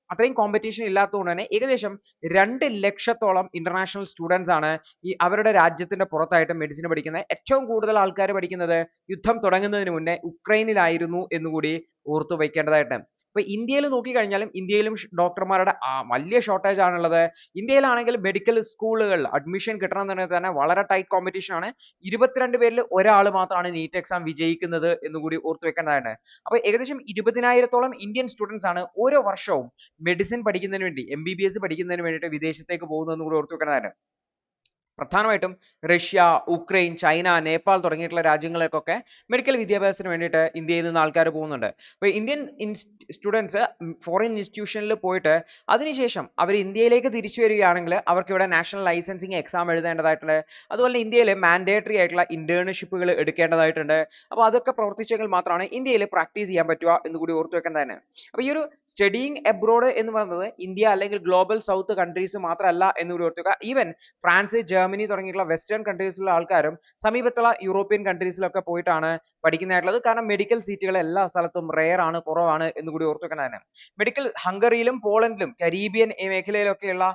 അത്രയും കോമ്പറ്റീഷൻ ഇല്ലാത്തതുകൊണ്ട് തന്നെ ഏകദേശം 2 ലക്ഷത്തോളം ഇന്റർനാഷണൽ സ്റ്റുഡൻസ് ആണ് ഈ അവരുടെ രാജ്യത്തിന്റെ പുറത്തായിട്ട് മെഡിസിൻ പഠിക്കുന്നത്. ഏറ്റവും കൂടുതൽ ആൾക്കാർ പഠിക്കുന്നത് യുദ്ധം തുടങ്ങുന്നതിന് മുന്നേ ഉക്രൈനിലായിരുന്നു എന്നുകൂടി ഓർത്തു വയ്ക്കേണ്ടതായിട്ട്. ഇപ്പൊ ഇന്ത്യയിൽ നോക്കിക്കഴിഞ്ഞാലും ഇന്ത്യയിലും ഡോക്ടർമാരുടെ വലിയ ഷോർട്ടേജ് ആണുള്ളത്. ഇന്ത്യയിലാണെങ്കിൽ മെഡിക്കൽ സ്കൂളുകളിൽ അഡ്മിഷൻ കിട്ടണമെന്നുണ്ടെങ്കിൽ തന്നെ വളരെ ടൈറ്റ് കോമ്പറ്റീഷൻ ആണ്. 22 പേരിൽ ഒരാൾ മാത്രമാണ് നീറ്റ് എക്സാം വിജയിക്കുന്നത് എന്നുകൂടി ഓർത്തു വെക്കേണ്ടതാണ്. അപ്പൊ ഏകദേശം 20,000-ഓളം ഇന്ത്യൻ സ്റ്റുഡൻസ് ആണ് ഓരോ വർഷവും മെഡിസിൻ പഠിക്കുന്നതിന് വേണ്ടി, MBBS പഠിക്കുന്നതിന് വേണ്ടിയിട്ട് വിദേശത്തേക്ക് പോകുന്നതെന്ന് കൂടി ഓർത്തു വെക്കേണ്ടതാണ്. പ്രധാനമായിട്ടും റഷ്യ, ഉക്രൈൻ, ചൈന, നേപ്പാൾ തുടങ്ങിയിട്ടുള്ള രാജ്യങ്ങളിലേക്കൊക്കെ മെഡിക്കൽ വിദ്യാഭ്യാസത്തിന് വേണ്ടിയിട്ട് ഇന്ത്യയിൽ നിന്ന് ആൾക്കാർ പോകുന്നുണ്ട്. അപ്പോൾ ഇന്ത്യൻ സ്റ്റുഡൻസ് ഫോറിൻ ഇൻസ്റ്റിറ്റ്യൂഷനിൽ പോയിട്ട് അതിനുശേഷം അവർ ഇന്ത്യയിലേക്ക് തിരിച്ചു വരികയാണെങ്കിൽ അവർക്ക് ഇവിടെ നാഷണൽ ലൈസൻസിങ് എക്സാം എഴുതേണ്ടതായിട്ടുണ്ട്. അതുപോലെ ഇന്ത്യയിൽ മാൻഡേറ്ററി ആയിട്ടുള്ള ഇന്റേൺഷിപ്പുകൾ എടുക്കേണ്ടതായിട്ടുണ്ട്. അപ്പോൾ അതൊക്കെ പ്രവർത്തിച്ചെങ്കിൽ മാത്രമാണ് ഇന്ത്യയിൽ പ്രാക്ടീസ് ചെയ്യാൻ പറ്റുക എന്ന് കൂടി ഓർത്തു വെക്കേണ്ടതാണ്. അപ്പോൾ ഈ ഒരു സ്റ്റഡിയിങ് എബ്രോഡ് എന്ന് പറയുന്നത് ഇന്ത്യ അല്ലെങ്കിൽ ഗ്ലോബൽ സൗത്ത് കൺട്രീസ് മാത്രമല്ല എന്ന് കൂടി ഓർത്തു വെക്കുക. ഈവൻ ഫ്രാൻസ്, ജർമ്മനി തുടങ്ങിയിട്ടുള്ള വെസ്റ്റേൺ കൺട്രീസിലുള്ള ആൾക്കാരും സമീപത്തുള്ള യൂറോപ്യൻ കൺട്രീസിലൊക്കെ പോയിട്ടാണ് പഠിക്കുന്നതായിട്ടുള്ളത്. കാരണം മെഡിക്കൽ സീറ്റുകൾ എല്ലാ സ്ഥലത്തും റെയർ ആണ്, കുറവാണ് എന്ന് കൂടി ഓർത്തു വെക്കേണ്ടതാണ്. മെഡിക്കൽ ഹംഗറിയിലും പോളണ്ടിലും കരീബിയൻ മേഖലയിലൊക്കെയുള്ള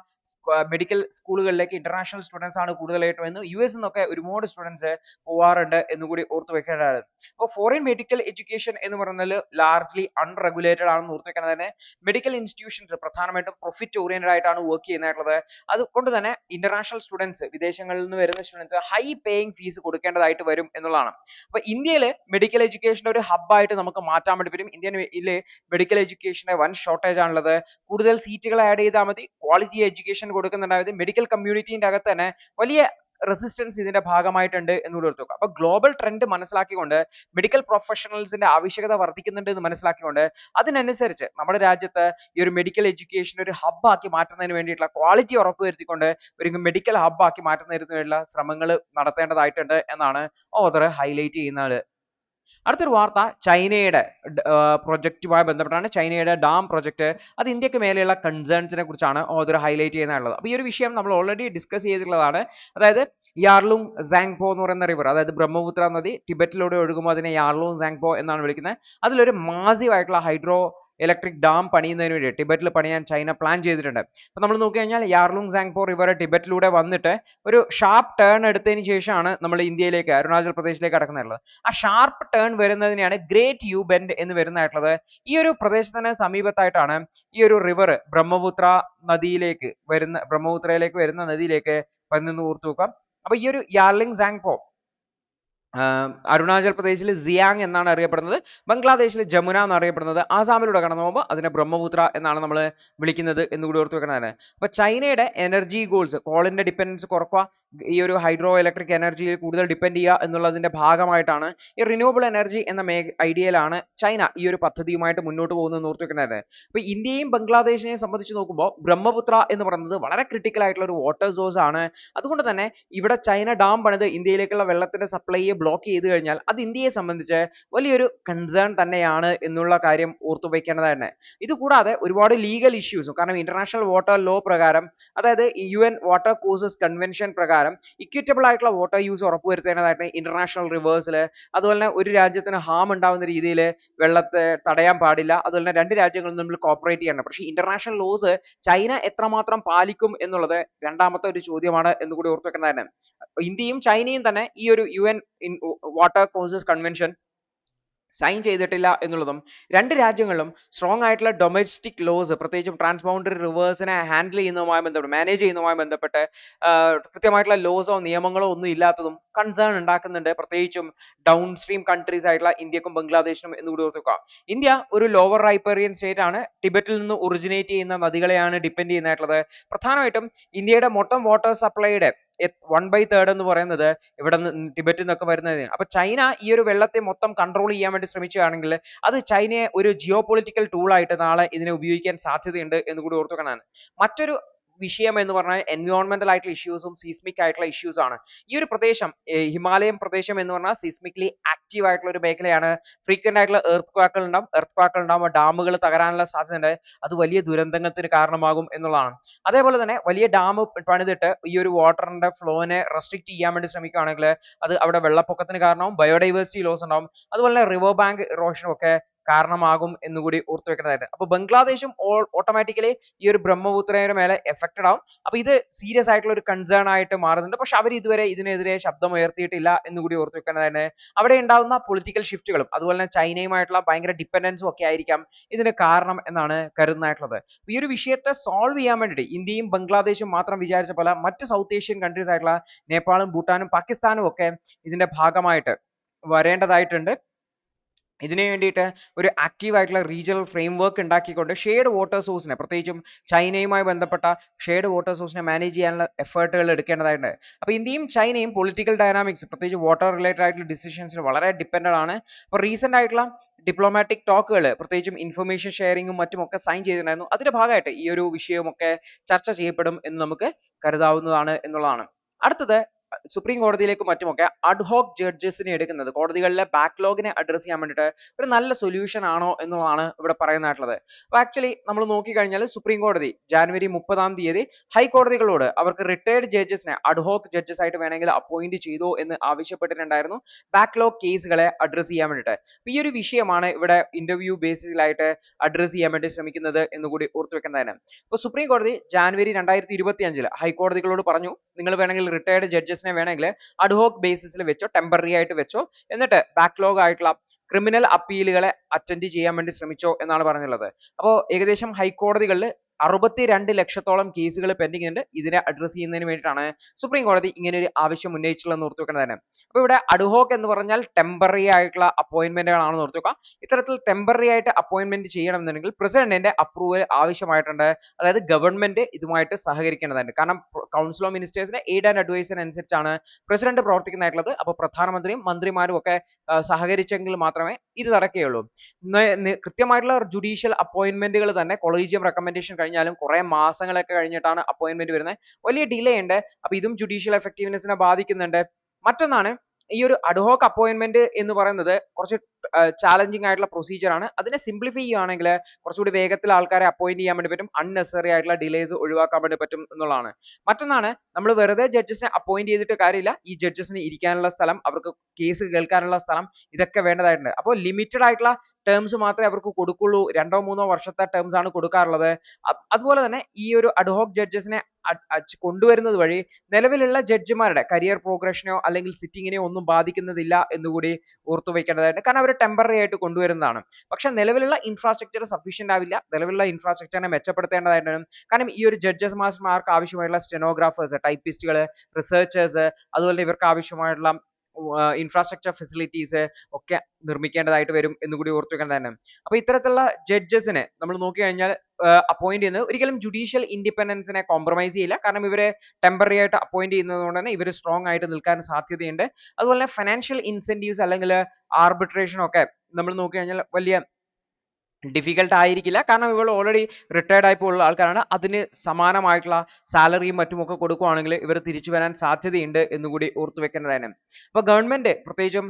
മെഡിക്കൽ സ്കൂളുകളിലേക്ക് ഇന്റർനാഷണൽ സ്റ്റുഡൻസ് ആണ് കൂടുതലായിട്ടും എന്ന് US നിന്നൊക്കെ ഒരുപാട് സ്റ്റുഡൻസ് പോവാറുണ്ട് എന്ന് കൂടി ഓർത്തു വെക്കേണ്ടതാണ്. അപ്പോൾ ഫോറിൻ മെഡിക്കൽ എഡ്യൂക്കേഷൻ എന്ന് പറയുന്നത് ലാർജ്ലി അൺറെഗുലേറ്റഡ് ആണെന്ന് ഓർത്തു വെക്കേണ്ടത്. തന്നെ മെഡിക്കൽ ഇൻസ്റ്റിറ്റ്യൂഷൻസ് പ്രധാനമായിട്ടും പ്രോഫിറ്റ് ഓറിയന്റഡ് ആയിട്ടാണ് വർക്ക് ചെയ്യുന്നതായിട്ടുള്ളത്. അതുകൊണ്ട് തന്നെ ഇന്റർനാഷണൽ സ്റ്റുഡൻസ്, വിദേശങ്ങളിൽ നിന്ന് വരുന്ന സ്റ്റുഡൻസ് ഹൈ പേയിങ് ഫീസ് കൊടുക്കേണ്ടതായിട്ട് വരും എന്നുള്ളതാണ്. അപ്പൊ ഇന്ത്യയിൽ മെഡിക്കൽ എഡ്യൂക്കേഷന്റെ ഒരു ഹബ്ബായിട്ട് നമുക്ക് മാറ്റാൻ വേണ്ടി പറ്റും. ഇന്ത്യയിലെ മെഡിക്കൽ എഡ്യൂക്കേഷന്റെ വൻ ഷോർട്ടേജ് ആണുള്ളത്. കൂടുതൽ സീറ്റുകൾ ആഡ് ചെയ്താൽ മതി, ക്വാളിറ്റി എഡ്യൂക്കേഷൻ കൊടുക്കുന്നുണ്ടായത് മെഡിക്കൽ കമ്മ്യൂണിറ്റിന്റെ അകത്ത് തന്നെ വലിയ റെസിസ്റ്റൻസ് ഇതിന്റെ ഭാഗമായിട്ടുണ്ട് എന്നുകൂടി ഓർത്തു വെക്കുക. അപ്പൊ ഗ്ലോബൽ ട്രെൻഡ് മനസ്സിലാക്കിക്കൊണ്ട് മെഡിക്കൽ പ്രൊഫഷണൽസിന്റെ ആവശ്യകത വർദ്ധിക്കുന്നുണ്ട് എന്ന് മനസ്സിലാക്കിക്കൊണ്ട് അതിനനുസരിച്ച് നമ്മുടെ രാജ്യത്ത് ഈ ഒരു മെഡിക്കൽ എഡ്യൂക്കേഷൻ ഒരു ഹബ്ബാക്കി മാറ്റുന്നതിന് വേണ്ടിയിട്ടുള്ള ക്വാളിറ്റി ഉറപ്പുവരുത്തിക്കൊണ്ട് ഒരു മെഡിക്കൽ ഹബ്ബാക്കി മാറ്റുന്നതിന് വേണ്ടിയുള്ള ശ്രമങ്ങൾ നടത്തേണ്ടതായിട്ടുണ്ട് എന്നാണ് ഓതർ ഹൈലൈറ്റ് ചെയ്യുന്നത്. അടുത്തൊരു വാർത്ത ചൈനയുടെ പ്രൊജക്റ്റുമായി ബന്ധപ്പെട്ടാണ്. ചൈനയുടെ ഡാം പ്രൊജക്ട്, അത് ഇന്ത്യക്ക് മേലെയുള്ള കൺസേൺസിനെ കുറിച്ചാണ് ഓതർ ഹൈലൈറ്റ് ചെയ്യുന്നത്. അപ്പോൾ ഈ ഒരു വിഷയം നമ്മൾ ഓൾറെഡി ഡിസ്കസ് ചെയ്തിട്ടുള്ളതാണ്. അതായത് യാർലുങ് സാങ്പോ എന്ന് പറയുന്ന റിവർ, അതായത് ബ്രഹ്മപുത്ര നദി ടിബറ്റിലൂടെ ഒഴുകുമ്പോൾ അതിനെ യാർലുങ് സാങ്പോ എന്നാണ് വിളിക്കുന്നത്. അതിലൊരു മാസീവ് ആയിട്ടുള്ള ഹൈഡ്രോ ഇലക്ട്രിക് ഡാം പണിയുന്നതിന് വേണ്ടി ടിബറ്റിൽ പണിയാൻ ചൈന പ്ലാൻ ചെയ്തിട്ടുണ്ട്. അപ്പോൾ നമ്മൾ നോക്കി കഴിഞ്ഞാൽ യാർലുങ് സാങ്പോ റിവർ ടിബറ്റിലൂടെ വന്നിട്ട് ഒരു ഷാർപ്പ് ടേൺ എടുത്തതിന് ശേഷമാണ് നമ്മൾ ഇന്ത്യയിലേക്ക് അരുണാചൽ പ്രദേശിലേക്ക് കടക്കുന്നുള്ളത്. ആ ഷാർപ്പ് ടേൺ വരുന്നതിനെയാണ് ഗ്രേറ്റ് യു ബെൻഡ് എന്ന് വരുന്നതായിട്ടുള്ളത്. ഈ ഒരു പ്രദേശത്തിന് സമീപത്തായിട്ടാണ് ഈ ഒരു റിവർ ബ്രഹ്മപുത്രയിലേക്ക് വരുന്ന നദിയിലേക്ക് വരുന്നെന്ന് ഓർത്തു വെക്കാം. അപ്പൊ ഈ ഒരു യാർലിംഗ് സാങ്പോ അരുണാചൽ പ്രദേശിൽ സിയാങ് എന്നാണ് അറിയപ്പെടുന്നത്, ബംഗ്ലാദേശിൽ ജമുന എന്നറിയപ്പെടുന്നത്, ആസാമിലൂടെ കടന്നു പോകുമ്പോൾ അതിനെ ബ്രഹ്മപുത്ര എന്നാണ് നമ്മൾ വിളിക്കുന്നത് എന്നുകൂടി ഓർത്ത് വെക്കുന്നതാണ്. അപ്പൊ ചൈനയുടെ എനർജി ഗോൾസ്, കോളിന്റെ ഡിപ്പെൻഡൻസ് കുറക്കുക, ഈ ഒരു ഹൈഡ്രോ ഇലക്ട്രിക് എനർജിയിൽ കൂടുതൽ ഡിപ്പെൻഡ് ചെയ്യുക എന്നുള്ളതിന്റെ ഭാഗമായിട്ടാണ് ഈ റിന്യൂവബിൾ എനർജി എന്ന ഐഡിയയിലാണ് ചൈന ഈ ഒരു പദ്ധതിയുമായിട്ട് മുന്നോട്ട് പോകുന്നത് ഓർത്ത് വെക്കുന്നത്. അപ്പൊ ഇന്ത്യയും ബംഗ്ലാദേശിനെയും സംബന്ധിച്ച് നോക്കുമ്പോൾ ബ്രഹ്മപുത്ര എന്ന് പറയുന്നത് വളരെ ക്രിട്ടിക്കൽ ആയിട്ടുള്ള ഒരു വാട്ടർ സോഴ്സ് ആണ്. അതുകൊണ്ട് തന്നെ ഇവിടെ ചൈന ഡാം പണിത് ഇന്ത്യയിലേക്കുള്ള വെള്ളത്തിന്റെ സപ്ലൈയെ ബ്ലോക്ക് ചെയ്ത് കഴിഞ്ഞാൽ അത് ഇന്ത്യയെ സംബന്ധിച്ച് വലിയൊരു കൺസേൺ തന്നെയാണ് എന്നുള്ള കാര്യം ഓർത്തു വയ്ക്കേണ്ടതാണ്. ഇത് കൂടാതെ ഒരുപാട് ലീഗൽ ഇഷ്യൂസും, കാരണം ഇന്റർനാഷണൽ വാട്ടർ ലോ പ്രകാരം, അതായത് UN വാട്ടർ കോഴ്സസ് കൺവെൻഷൻ പ്രകാരം ഇക്വിറ്റബിൾ ആയിട്ടുള്ള വാട്ടർ യൂസ് ഉറപ്പുവരുത്തേണ്ടതായിട്ട് ഇന്റർനാഷണൽ റിവേഴ്സിൽ, അതുപോലെ തന്നെ ഒരു രാജ്യത്തിന് ഹാം ഉണ്ടാവുന്ന രീതിയിൽ വെള്ളത്തെ തടയാൻ പാടില്ല, അതുപോലെ തന്നെ രണ്ട് രാജ്യങ്ങളും തമ്മിൽ കോപ്പറേറ്റ് ചെയ്യണം. പക്ഷേ ഇന്റർനാഷണൽ ലോസ് ചൈന എത്രമാത്രം പാലിക്കും എന്നുള്ളത് രണ്ടാമത്തെ ഒരു ചോദ്യമാണ് എന്നുകൂടി ഓർത്തു വെക്കേണ്ടതാണ്. ഇന്ത്യയും ചൈനയും തന്നെ ഈ ഒരു UN water courses convention sign ചെയ്തിട്ടില്ല എന്നുള്ളതും, രണ്ട് രാജ്യങ്ങളിലും സ്ട്രോങ് ആയിട്ടുള്ള ഡൊമസ്റ്റിക് ലോസ്, പ്രത്യേകിച്ചും ട്രാൻസ്ബൗണ്ടറി റിവേഴ്സിനെ ഹാൻഡിൽ ചെയ്യുന്നതുമായി ബന്ധപ്പെട്ട്, മാനേജ് ചെയ്യുന്നതുമായി ബന്ധപ്പെട്ട് കൃത്യമായിട്ടുള്ള ലോസോ നിയമങ്ങളോ ഒന്നും ഇല്ലാത്തതും കൺസേൺ ഉണ്ടാക്കുന്നുണ്ട്, പ്രത്യേകിച്ചും ഡൗൺ സ്ട്രീം കൺട്രീസ് ആയിട്ടുള്ള ഇന്ത്യക്കും ബംഗ്ലാദേശിനും എന്നുകൂടി ഓർത്തുക. ഇന്ത്യ ഒരു ലോവർ റൈപ്പേറിയൻ സ്റ്റേറ്റ് ആണ്, ടിബറ്റിൽ നിന്ന് ഒറിജിനേറ്റ് ചെയ്യുന്ന നദികളെയാണ് ഡിപ്പെൻഡ് ചെയ്യുന്നതായിട്ടുള്ളത്. പ്രധാനമായിട്ടും ഇന്ത്യയുടെ മൊത്തം വാട്ടർ സപ്ലൈയുടെ 1/3 എന്ന് പറയുന്നത് ഇവിടെ ടിബറ്റിൽ നിന്നൊക്കെ വരുന്നത്. അപ്പൊ ചൈന ഈ ഒരു വെള്ളത്തെ മൊത്തം കൺട്രോൾ ചെയ്യാൻ വേണ്ടി ശ്രമിക്കുകയാണെങ്കിൽ അത് ചൈനയെ ഒരു ജിയോ പൊളിറ്റിക്കൽ ടൂൾ ആയിട്ട് നാളെ ഇതിനെ ഉപയോഗിക്കാൻ സാധ്യതയുണ്ട് എന്ന് കൂടി ഓർത്തു വെക്കണം. മറ്റൊരു വിഷയം എന്ന് പറഞ്ഞാൽ എൻവയോൺമെന്റൽ ആയിട്ടുള്ള ഇഷ്യൂസും സീസ്മിക് ആയിട്ടുള്ള ഇഷ്യൂസ് ആണ്. ഈ ഒരു പ്രദേശം, ഹിമാലയൻ പ്രദേശം എന്ന് പറഞ്ഞാൽ സീസ്മിക്കലി ആക്റ്റീവ് ആയിട്ടുള്ള ഒരു മേഖലയാണ്. ഫ്രീക്വന്റ് ആയിട്ടുള്ള എർത്ത് ക്വാക്കുകൾ ഉണ്ടാകുമ്പോൾ ഡാമുകൾ തകരാനുള്ള സാധ്യതയുണ്ട്. അത് വലിയ ദുരന്തങ്ങൾക്ക് കാരണമാകും എന്നുള്ളതാണ്. അതേപോലെ തന്നെ വലിയ ഡാം പണിതിട്ട് ഈ ഒരു വാട്ടറിന്റെ ഫ്ലോനെ റെസ്ട്രിക്ട് ചെയ്യാൻ വേണ്ടി ശ്രമിക്കുകയാണെങ്കിൽ അത് അവിടെ വെള്ളപ്പൊക്കത്തിന് കാരണമാവും, ബയോഡൈവേഴ്സിറ്റി ലോസ് ഉണ്ടാവും, അതുപോലെ തന്നെ റിവർ ബാങ്ക് ഇറോഷനും ഒക്കെ കാരണമാകും എന്നുകൂടി ഓർത്തു വെക്കേണ്ടതായിട്ട്. അപ്പൊ ബംഗ്ലാദേശും ഓട്ടോമാറ്റിക്കലി ഈ ഒരു ബ്രഹ്മപുത്രയുടെ മേലെ എഫക്റ്റഡ് ആവും. അപ്പൊ ഇത് സീരിയസ് ആയിട്ടുള്ള ഒരു കൺസേൺ ആയിട്ട് മാറുന്നുണ്ട്. പക്ഷെ അവർ ഇതുവരെ ഇതിനെതിരെ ശബ്ദം ഉയർത്തിയിട്ടില്ല എന്നുകൂടി ഓർത്തു വെക്കേണ്ടതായിട്ട്. അവിടെ ഉണ്ടാകുന്ന പൊളിറ്റിക്കൽ ഷിഫ്റ്റുകളും അതുപോലെ തന്നെ ചൈനയുമായിട്ടുള്ള ഭയങ്കര ഡിപ്പെൻഡൻസും ഒക്കെ ആയിരിക്കാം ഇതിന് കാരണം എന്നാണ് കരുതുന്നതായിട്ടുള്ളത്. ഈ ഒരു വിഷയത്തെ സോൾവ് ചെയ്യാൻ വേണ്ടിയിട്ട് ഇന്ത്യയും ബംഗ്ലാദേശും മാത്രം വിചാരിച്ച പോലെ മറ്റ് സൗത്ത് ഏഷ്യൻ കൺട്രീസ് ആയിട്ടുള്ള നേപ്പാളും ഭൂട്ടാനും പാകിസ്ഥാനും ഒക്കെ ഇതിന്റെ ഭാഗമായിട്ട് വരേണ്ടതായിട്ടുണ്ട്. ഇതിനു വേണ്ടിയിട്ട് ഒരു ആക്റ്റീവ് ആയിട്ടുള്ള റീജിയണൽ ഫ്രെയിംവർക്ക് ഉണ്ടാക്കിക്കൊണ്ട് ഷെയർഡ് വാട്ടർ സോഴ്സിനെ, പ്രത്യേകിച്ചും ചൈനയുമായി ബന്ധപ്പെട്ട ഷെയർഡ് വാട്ടർ സോഴ്സിനെ മാനേജ് ചെയ്യാനുള്ള എഫേർട്ടുകൾ എടുക്കേണ്ടതായിട്ടുണ്ട്. അപ്പോൾ ഇന്ത്യയും ചൈനയും പൊളിറ്റിക്കൽ ഡൈനാമിക്സ്, പ്രത്യേകിച്ച് വാട്ടർ റിലേറ്റഡ് ആയിട്ടുള്ള ഡിസിഷൻസിന് വളരെ ഡിപ്പെൻഡഡ് ആണ്. അപ്പോൾ റീസെന്റ് ആയിട്ടുള്ള ഡിപ്ലോമാറ്റിക് ടോക്കുകൾ, പ്രത്യേകിച്ചും ഇൻഫർമേഷൻ ഷെയറിങ്ങും മറ്റുമൊക്കെ സൈൻ ചെയ്തിട്ടുണ്ടായിരുന്നു. അതിന്റെ ഭാഗമായിട്ട് ഈ ഒരു വിഷയവുമൊക്കെ ചർച്ച ചെയ്യപ്പെടും എന്ന് നമുക്ക് കരുതാവുന്നതാണ് എന്നുള്ളതാണ്. അടുത്തത് സുപ്രീം കോടതിയിലേക്കും മറ്റുമൊക്കെ അഡ്ഹോക് ജഡ്ജസിനെ എടുക്കുന്നത് കോടതികളിലെ ബാക്ക്ലോഗിനെ അഡ്രസ് ചെയ്യാൻ വേണ്ടിയിട്ട് ഒരു നല്ല സൊല്യൂഷൻ ആണോ എന്നുള്ളതാണ് ഇവിടെ പറയുന്നതായിട്ടുള്ളത്. അപ്പോൾ ആക്ച്വലി നമ്മൾ നോക്കിക്കഴിഞ്ഞാൽ സുപ്രീം കോടതി ജാനുവരി 30 ഹൈക്കോടതികളോട് അവർക്ക് റിട്ടയർഡ് ജഡ്ജസിനെ അഡ്ഹോക് ജഡ്ജസ് ആയിട്ട് വേണമെങ്കിൽ അപ്പോയിന്റ് ചെയ്തോ എന്ന് ആവശ്യപ്പെട്ടിട്ടുണ്ടായിരുന്നു, ബാക്ക്ലോഗ് കേസുകളെ അഡ്രസ് ചെയ്യാൻ വേണ്ടിയിട്ട്. അപ്പോൾ ഈ ഒരു വിഷയമാണ് ഇവിടെ ഇന്റർവ്യൂ ബേസിസിലായിട്ട് അഡ്രസ് ചെയ്യാൻ വേണ്ടി ശ്രമിക്കുന്നത് എന്നുകൂടി ഓർത്തു വെക്കേണ്ടതാണ്. അപ്പോൾ സുപ്രീം കോടതി ജാനുവരി 2025 ഹൈക്കോടതികളോട് പറഞ്ഞു, നിങ്ങൾ വേണമെങ്കിൽ റിട്ടയർഡ് ജഡ്ജസിനെ വേണമെങ്കിൽ അഡ്ഹോക് ബേസിസിൽ വെച്ചോ, ടെമ്പററി ആയിട്ട് വെച്ചോ, എന്നിട്ട് ബാക്ക്ലോഗ് ആയിട്ടുള്ള ക്രിമിനൽ അപ്പീലുകളെ അറ്റൻഡ് ചെയ്യാൻ വേണ്ടി ശ്രമിച്ചോ എന്നാണ് പറഞ്ഞുള്ളത്. അപ്പോൾ ഏകദേശം ഹൈക്കോടതികളിൽ 62 ലക്ഷത്തോളം കേസുകൾ പെൻഡിംഗ് ഉണ്ട്. ഇതിനെ അഡ്രസ് ചെയ്യുന്നതിന് വേണ്ടിയിട്ടാണ് സുപ്രീം കോടതി ഇങ്ങനെ ഒരു ആവശ്യം ഉന്നയിച്ചിട്ടുള്ളത് ഓർത്തു വെക്കേണ്ടതാണ്. അപ്പോൾ ഇവിടെ അഡ്ഹോക് എന്ന് പറഞ്ഞാൽ ടെമ്പററി ആയിട്ടുള്ള അപ്പോയിന്റ്മെന്റുകളാണെന്ന് ഓർത്തു വെക്കുക. ഇത്തരത്തിൽ ടെമ്പററി ആയിട്ട് അപ്പോയിന്റ്മെന്റ് ചെയ്യണമെന്നുണ്ടെങ്കിൽ പ്രസിഡന്റിന്റെ അപ്രൂവൽ ആവശ്യമായിട്ടുണ്ട്. അതായത് ഗവൺമെന്റ് ഇതുമായിട്ട് സഹകരിക്കേണ്ടതുണ്ട്. കാരണം കൗൺസിൽ ഓഫ് മിനിസ്റ്റേഴ്സിന്റെ എയ്ഡ് ആൻഡ് അഡ്വൈസിന് അനുസരിച്ചാണ് പ്രസിഡന്റ് പ്രവർത്തിക്കുന്നതായിട്ടുള്ളത്. അപ്പോൾ പ്രധാനമന്ത്രിയും മന്ത്രിമാരും ഒക്കെ സഹകരിച്ചെങ്കിൽ മാത്രമേ ഇത് നടക്കുകയുള്ളൂ. കൃത്യമായിട്ടുള്ള ജുഡീഷ്യൽ അപ്പോയിന്റ്മെന്റുകൾ തന്നെ കൊളീജിയം റെക്കമെൻഡേഷൻ കഴിഞ്ഞാലും കുറെ മാസങ്ങളൊക്കെ കഴിഞ്ഞിട്ടാണ് അപ്പോയിന്റ്മെന്റ് വരുന്നത്. വലിയ ഡിലേ ഉണ്ട്. അപ്പൊ ഇതും ജുഡീഷ്യൽ എഫക്റ്റീവ്നെസ്സിനെ ബാധിക്കുന്നുണ്ട്. മറ്റൊന്നാണ് ഈ ഒരു അഡ്ഹോക് അപ്പോയിന്റ്മെന്റ് എന്ന് പറയുന്നത് കുറച്ച് ചാലഞ്ചിങ് ആയിട്ടുള്ള പ്രൊസീജിയർ ആണ്. അതിനെ സിംപ്ലിഫൈ ചെയ്യുകയാണെങ്കിൽ കുറച്ചുകൂടി വേഗത്തിൽ ആൾക്കാരെ അപ്പോയിന്റ് ചെയ്യാൻ വേണ്ടി പറ്റും, അൺനെസറി ആയിട്ടുള്ള ഡിലേസ് ഒഴിവാക്കാൻ വേണ്ടി പറ്റും എന്നുള്ളതാണ്. മറ്റൊന്നാണ് നമ്മൾ വെറുതെ ജഡ്ജസിനെ അപ്പോയിന്റ് ചെയ്തിട്ട് കാര്യമില്ല, ഈ ജഡ്ജസിന് ഇരിക്കാനുള്ള സ്ഥലം, അവർക്ക് കേസ് കേൾക്കാനുള്ള സ്ഥലം, ഇതൊക്കെ വേണ്ടതായിട്ടുണ്ട്. അപ്പോൾ ലിമിറ്റഡ് ആയിട്ടുള്ള ടേംസ് മാത്രമേ അവർക്ക് കൊടുക്കുള്ളൂ, 2 3 വർഷത്തെ ടേംസ് ആണ് കൊടുക്കാറുള്ളത്. അതുപോലെ തന്നെ ഈ ഒരു അഡ്ഹോക് ജഡ്ജസിനെ കൊണ്ടുവരുന്നത് വഴി നിലവിലുള്ള ജഡ്ജിമാരുടെ കരിയർ പ്രോഗ്രഷനോ അല്ലെങ്കിൽ സിറ്റിങ്ങിനെയോ ഒന്നും ബാധിക്കുന്നതില്ല എന്നുകൂടി ഓർത്തു വെക്കേണ്ടതായിട്ട്. കാരണം അവർ ടെമ്പററി ആയിട്ട് കൊണ്ടുവരുന്നതാണ്. പക്ഷെ നിലവിലുള്ള ഇൻഫ്രാസ്ട്രക്ചർ സഫീഷ്യന്റ് ആവില്ല. നിലവിലുള്ള ഇൻഫ്രാസ്ട്രക്ചറിനെ മെച്ചപ്പെടുത്തേണ്ടതായിട്ട് വരും. കാരണം ഈ ഒരു ജഡ്ജസ്മാർക്ക് ആവശ്യമായിട്ടുള്ള സ്റ്റെനോഗ്രാഫേഴ്സ്, ടൈപ്പിസ്റ്റുകൾ, റിസർച്ചേഴ്സ്, അതുപോലെ ഇവർക്ക് ആവശ്യമായിട്ടുള്ള ഇൻഫ്രാസ്ട്രക്ചർ ഫെസിലിറ്റീസ് ഒക്കെ നിർമ്മിക്കേണ്ടതായിട്ട് വരും എന്നുകൂടി ഓർത്തു വെക്കേണ്ടതാണ്. അപ്പൊ ഇത്തരത്തിലുള്ള ജഡ്ജസിനെ നമ്മൾ നോക്കി കഴിഞ്ഞാൽ അപ്പോയിന്റ് ചെയ്യുന്നത് ഒരിക്കലും ജുഡീഷ്യൽ ഇൻഡിപെൻഡൻസിനെ കോംപ്രമൈസ് ചെയ്യില്ല. കാരണം ഇവരെ ടെമ്പററി ആയിട്ട് അപ്പോയിന്റ് ചെയ്യുന്നത് കൊണ്ട് തന്നെ ഇവർ സ്ട്രോങ് ആയിട്ട് നിൽക്കാൻ സാധ്യതയുണ്ട്. അതുപോലെ തന്നെ ഫിനാൻഷ്യൽ ഇൻസെന്റീവ്സ് അല്ലെങ്കിൽ ആർബിട്രേഷൻ ഒക്കെ നമ്മൾ നോക്കി കഴിഞ്ഞാൽ വലിയ ഡിഫിക്കൽട്ട് ആയിരിക്കില്ല. കാരണം ഇവൾ ഓൾറെഡി റിട്ടയർഡ് ആയി പോലുള്ള ആൾക്കാരാണ്. അതിന് സമാനമായിട്ടുള്ള സാലറിയും മറ്റുമൊക്കെ കൊടുക്കുകയാണെങ്കിൽ ഇവർ തിരിച്ചു വരാൻ സാധ്യതയുണ്ട് എന്നുകൂടി ഓർത്തു വെക്കേണ്ടതാണ്. അപ്പോൾ ഗവൺമെന്റ് പ്രത്യേകിച്ചും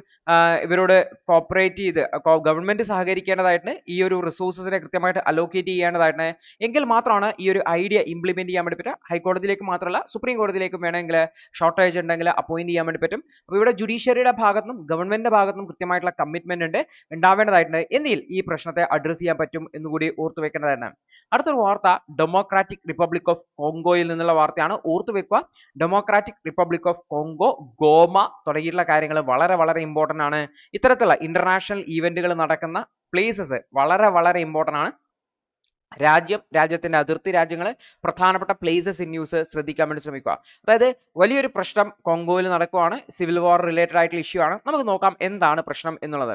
ഇവരോട് കോപ്പറേറ്റ് ചെയ്ത് ഗവൺമെന്റ് സഹകരിക്കേണ്ടതായിട്ടുണ്ട്. ഈ ഒരു റിസോഴ്സസിനെ കൃത്യമായിട്ട് അലോക്കേറ്റ് ചെയ്യേണ്ടതായിട്ടുണ്ട്. എങ്കിൽ മാത്രമാണ് ഈ ഒരു ഐഡിയ ഇംപ്ലിമെന്റ് ചെയ്യാൻ വേണ്ടി പറ്റുക. ഹൈക്കോടതിയിലേക്ക് മാത്രമല്ല സുപ്രീം കോടതിയിലേക്കും വേണമെങ്കിൽ ഷോർട്ടേജ് ഉണ്ടെങ്കിൽ അപ്പോയിന്റ് ചെയ്യാൻ വേണ്ടി പറ്റും. അപ്പോൾ ഇവിടെ ജുഡീഷ്യറിയുടെ ഭാഗത്തുനിന്നും ഗവൺമെന്റിന്റെ ഭാഗത്തുനിന്നും കൃത്യമായിട്ടുള്ള കമ്മിറ്റ്മെന്റ് ഉണ്ടാവേണ്ടതായിട്ടുണ്ട്. എന്നിൽ ഈ പ്രശ്നത്തെ അഡ്രസ് ചെയ്യാൻ പറ്റും എന്നുകൂടി ഓർത്തു വെക്കേണ്ടതാണ്. അടുത്തൊരു വാർത്ത ഡെമോക്രാറ്റിക് റിപ്പബ്ലിക് ഓഫ് കോങ്കോയിൽ നിന്നുള്ള വാർത്തയാണ്. ഓർത്തു വെക്കുക, ഡെമോക്രാറ്റിക് റിപ്പബ്ലിക് ഓഫ് കോങ്കോ, ഗോമ തുടങ്ങിയിട്ടുള്ള കാര്യങ്ങൾ വളരെ വളരെ ഇമ്പോർട്ടന്റ് ആണ്. ഇത്തരത്തിലുള്ള ഇന്റർനാഷണൽ ഈവന്റുകൾ നടക്കുന്ന പ്ലേസസ് വളരെ വളരെ ഇമ്പോർട്ടന്റ് ആണ്. രാജ്യത്തിന്റെ അതിർത്തി രാജ്യങ്ങൾ, പ്രധാനപ്പെട്ട പ്ലേസസ് ഇൻ ന്യൂസ് ശ്രദ്ധിക്കാൻ വേണ്ടി ശ്രമിക്കുക. അതായത് വലിയൊരു പ്രശ്നം കോങ്കോയിൽ നടക്കുകയാണ്. സിവിൽ വാർ റിലേറ്റഡ് ആയിട്ടുള്ള ഇഷ്യൂ ആണ്. നമുക്ക് നോക്കാം എന്താണ് പ്രശ്നം എന്നുള്ളത്.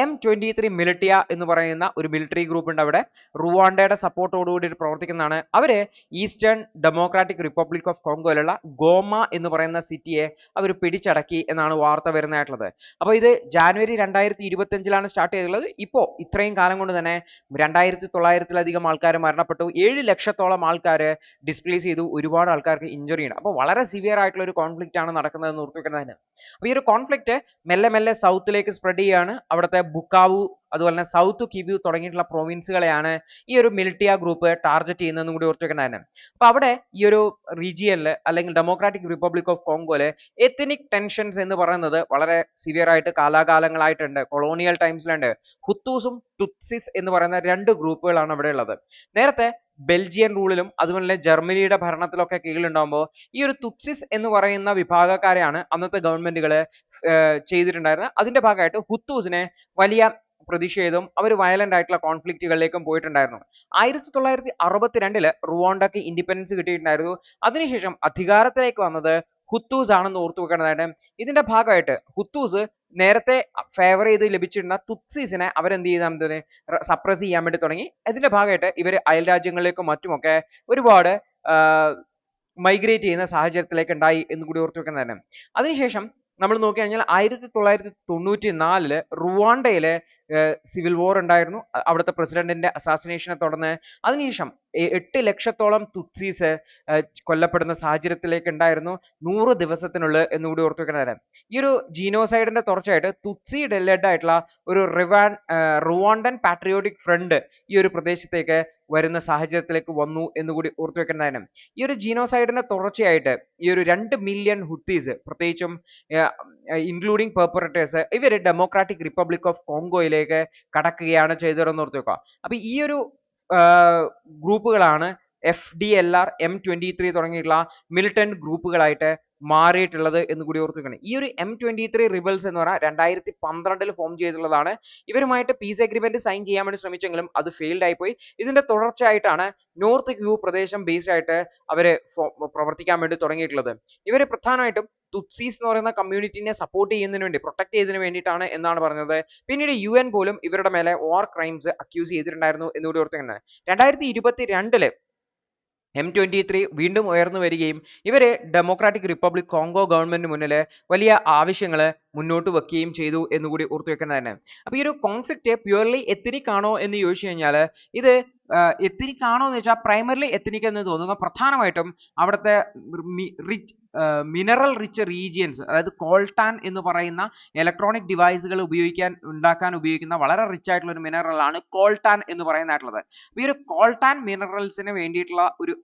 M23 മിലിറ്റിയ എന്ന് പറയുന്ന ഒരു മിലിറ്ററി ഗ്രൂപ്പ് ഉണ്ട് അവിടെ. റുവാണ്ടയുടെ സപ്പോർട്ടോടുകൂടി പ്രവർത്തിക്കുന്നതാണ്. അവര് ഈസ്റ്റേൺ ഡെമോക്രാറ്റിക് റിപ്പബ്ലിക് ഓഫ് കോങ്കോയിലുള്ള ഗോമ എന്ന് പറയുന്ന സിറ്റിയെ അവർ പിടിച്ചടക്കി എന്നാണ് വാർത്ത വരുന്നതായിട്ടുള്ളത്. അപ്പോൾ ഇത് ജാനുവരി 2025 സ്റ്റാർട്ട് ചെയ്തിട്ടുള്ളത്. ഇപ്പോൾ ഇത്രയും കാലം കൊണ്ട് തന്നെ 2900-ലധികം ആൾക്കാർ മരണപ്പെട്ടു, 7 ലക്ഷത്തോളം ആൾക്കാർ ഡിസ്പ്ലേസ് ചെയ്തു, ഒരുപാട് ആൾക്കാർക്ക് ഇഞ്ചുറി ഉണ്ട്. അപ്പോൾ വളരെ സിവിയർ ആയിട്ടുള്ള ഒരു കോൺഫ്ലിക്റ്റ് ആണ് നടക്കുന്നതെന്ന് ഓർത്തുവെക്കുന്നതിന്. അപ്പോൾ ഈ ഒരു കോൺഫ്ലിക്റ്റ് മെല്ലെ മെല്ലെ സൗത്തിലേക്ക് സ്പ്രെഡ് ചെയ്യുകയാണ്. അവിടുത്തെ ബുക്കാവു അതുപോലെ തന്നെ സൗത്ത് കിവ്യു തുടങ്ങിയിട്ടുള്ള പ്രൊവിൻസുകളെയാണ് ഈ ഒരു മിലിറ്റിയ ഗ്രൂപ്പ് ടാർഗറ്റ് ചെയ്യുന്നതെന്നും കൂടി ഓർത്തുവെക്കുന്നതിന്. അപ്പോൾ അവിടെ ഈ ഒരു റീജിയനിൽ അല്ലെങ്കിൽ ഡെമോക്രാറ്റിക് റിപ്പബ്ലിക് ഓഫ് കോങ്കോയിലെ എത്നിക് ടെൻഷൻസ് എന്ന് പറയുന്നത് വളരെ സിവിയർ ആയിട്ട് കാലാകാലങ്ങളായിട്ടുണ്ട്. കൊളോണിയൽ ടൈംസിലുണ്ട്. ഹുത്തൂസും ടുത്സിസ് എന്ന് പറയുന്ന 2 ഗ്രൂപ്പുകളാണ് അവിടെ ഉള്ളത്. നേരത്തെ ബെൽജിയൻ റൂളിലും അതുപോലെ ജർമ്മനിയുടെ ഭരണത്തിലൊക്കെ കീഴിലുണ്ടാകുമ്പോൾ ഈ ഒരു തുത്സിസ് എന്ന് പറയുന്ന വിഭാഗക്കാരെയാണ് അന്നത്തെ ഗവൺമെന്റുകൾ ചെയ്തിട്ടുണ്ടായിരുന്നത്. അതിന്റെ ഭാഗമായിട്ട് ഹുത്തൂസിനെ വലിയ പ്രതിഷേധവും അവർ വയലന്റ് ആയിട്ടുള്ള കോൺഫ്ലിക്റ്റുകളിലേക്കും പോയിട്ടുണ്ടായിരുന്നു. 1962 റുവാണ്ടക്ക് ഇൻഡിപെൻഡൻസ് കിട്ടിയിട്ടുണ്ടായിരുന്നു. അതിനുശേഷം അധികാരത്തിലേക്ക് വന്നത് ഹുത്തൂസ് ആണെന്ന് ഓർത്തു വെക്കേണ്ടതായിട്ട്. ഇതിന്റെ ഭാഗമായിട്ട് ഹുത്തൂസ് നേരത്തെ ഫേവർ ചെയ്ത് ലഭിച്ചിരുന്ന തുത്സീസിനെ അവരെന്ത് ചെയ്താൽ സപ്രസ് ചെയ്യാൻ വേണ്ടി തുടങ്ങി. ഇതിന്റെ ഭാഗമായിട്ട് ഇവർ അയൽ രാജ്യങ്ങളിലേക്കും മറ്റുമൊക്കെ ഒരുപാട് മൈഗ്രേറ്റ് ചെയ്യുന്ന സാഹചര്യത്തിലേക്ക് ഉണ്ടായി എന്ന് കൂടി ഓർത്തു വെക്കുന്നതാണ്. അതിനുശേഷം നമ്മൾ നോക്കി കഴിഞ്ഞാൽ 1994 റുവാണ്ടയിലെ സിവിൽ വാർ ഉണ്ടായിരുന്നു. അവിടുത്തെ പ്രസിഡന്റിന്റെ അസാസിനേഷനെ തുടർന്ന് അതിനുശേഷം 8 ലക്ഷത്തോളം തുത്സീസ് കൊല്ലപ്പെടുന്ന സാഹചര്യത്തിലേക്ക് ഉണ്ടായിരുന്നു 100 ദിവസത്തിനുള്ളിൽ എന്നുകൂടി ഓർത്തു വെക്കുന്നതാണ്. ഈ ഒരു ജീനോസൈഡിന്റെ തുടർച്ചയായിട്ട് തുത്സി ലെഡ് ആയിട്ടുള്ള ഒരു റുവാണ്ടൻ പാട്രിയോട്ടിക് ഫ്രണ്ട് ഈ ഒരു പ്രദേശത്തേക്ക് വരുന്ന സാഹചര്യത്തിലേക്ക് വന്നു എന്നുകൂടി ഓർത്തു വെക്കേണ്ടതാണ്. ഈ ഒരു ജീനോസൈഡിന്റെ തുടർച്ചയായിട്ട് ഈ ഒരു 2 മില്യൺ ഹുത്തീസ് പ്രത്യേകിച്ചും ഇൻക്ലൂഡിംഗ് പെർപ്പറേറ്റേഴ്സ് ഇവർ ഡെമോക്രാറ്റിക് റിപ്പബ്ലിക് ഓഫ് കോങ്കോയിലേക്ക് കടക്കുകയാണ് ചെയ്തതെന്ന് ഓർത്തു വെക്കുക. അപ്പൊ ഈ ഒരു ഗ്രൂപ്പുകളാണ് FDLR, M23 തുടങ്ങിയിട്ടുള്ള മിലിറ്റന്റ് ഗ്രൂപ്പുകളായിട്ട് മാറിയിട്ടുള്ളത് എന്ന് കൂടി ഓർത്തു വെക്കണം. ഈ ഒരു M23 റിബൽസ് എന്ന് പറഞ്ഞാൽ 2012 ഫോം ചെയ്തിട്ടുള്ളതാണ്. ഇവരുമായിട്ട് പീസ് അഗ്രിമെന്റ് സൈൻ ചെയ്യാൻ വേണ്ടി ശ്രമിച്ചെങ്കിലും അത് ഫെയിൽഡ് ആയിപ്പോയി. ഇതിന്റെ തുടർച്ചയായിട്ടാണ് നോർത്ത് ക്യൂ പ്രദേശം ബേസ്ഡ് ആയിട്ട് അവര് പ്രവർത്തിക്കാൻ വേണ്ടി തുടങ്ങിയിട്ടുള്ളത്. ഇവര് പ്രധാനമായിട്ടും തുത്സീസ് എന്ന് പറയുന്ന കമ്മ്യൂണിറ്റിനെ സപ്പോർട്ട് ചെയ്യുന്നതിന് വേണ്ടി പ്രൊട്ടക്ട് ചെയ്തതിന് വേണ്ടിയിട്ടാണ് എന്നാണ് പറഞ്ഞത്. പിന്നീട് UN പോലും ഇവരുടെ മേലെ വാർ ക്രൈംസ് അക്യൂസ് ചെയ്തിട്ടുണ്ടായിരുന്നു എന്നുകൂടി ഓർത്തു വെക്കുന്നത്. 2022 M23 വീണ്ടും ഉയർന്നു വരികയും ഇവര് ഡെമോക്രാറ്റിക് റിപ്പബ്ലിക് കോങ്കോ ഗവൺമെന്റിന് മുന്നിൽ വലിയ ആവശ്യങ്ങൾ മുന്നോട്ട് വെക്കുകയും ചെയ്തു എന്നുകൂടി ഓർത്തു വെക്കേണ്ടതാണ്. അപ്പോൾ ഈ ഒരു കോൺഫ്ലിക്റ്റ് പ്യുവർലി എത്നിക് ആണോ എന്ന് ചോദിച്ചു കഴിഞ്ഞാൽ ഇത് എത്നിക് ആണോ എന്ന് വെച്ചാൽ പ്രൈമറിലി എത്നിക് എന്ന് തോന്നുന്നു. പ്രധാനമായിട്ടും അവിടുത്തെ മിനറൽ റിച്ച് റീജിയൻസ്, അതായത് കോൾട്ടാൻ എന്ന് പറയുന്ന ഇലക്ട്രോണിക് ഡിവൈസുകൾ ഉണ്ടാക്കാൻ ഉപയോഗിക്കുന്ന വളരെ റിച്ച് ആയിട്ടുള്ള ഒരു മിനറൽ ആണ് കോൾട്ടാൻ എന്ന് പറയുന്നതായിട്ടുള്ളത്. ഈ ഒരു കോൾട്ടാൻ മിനറൽസിന് വേണ്ടിയിട്ടുള്ള ഒരു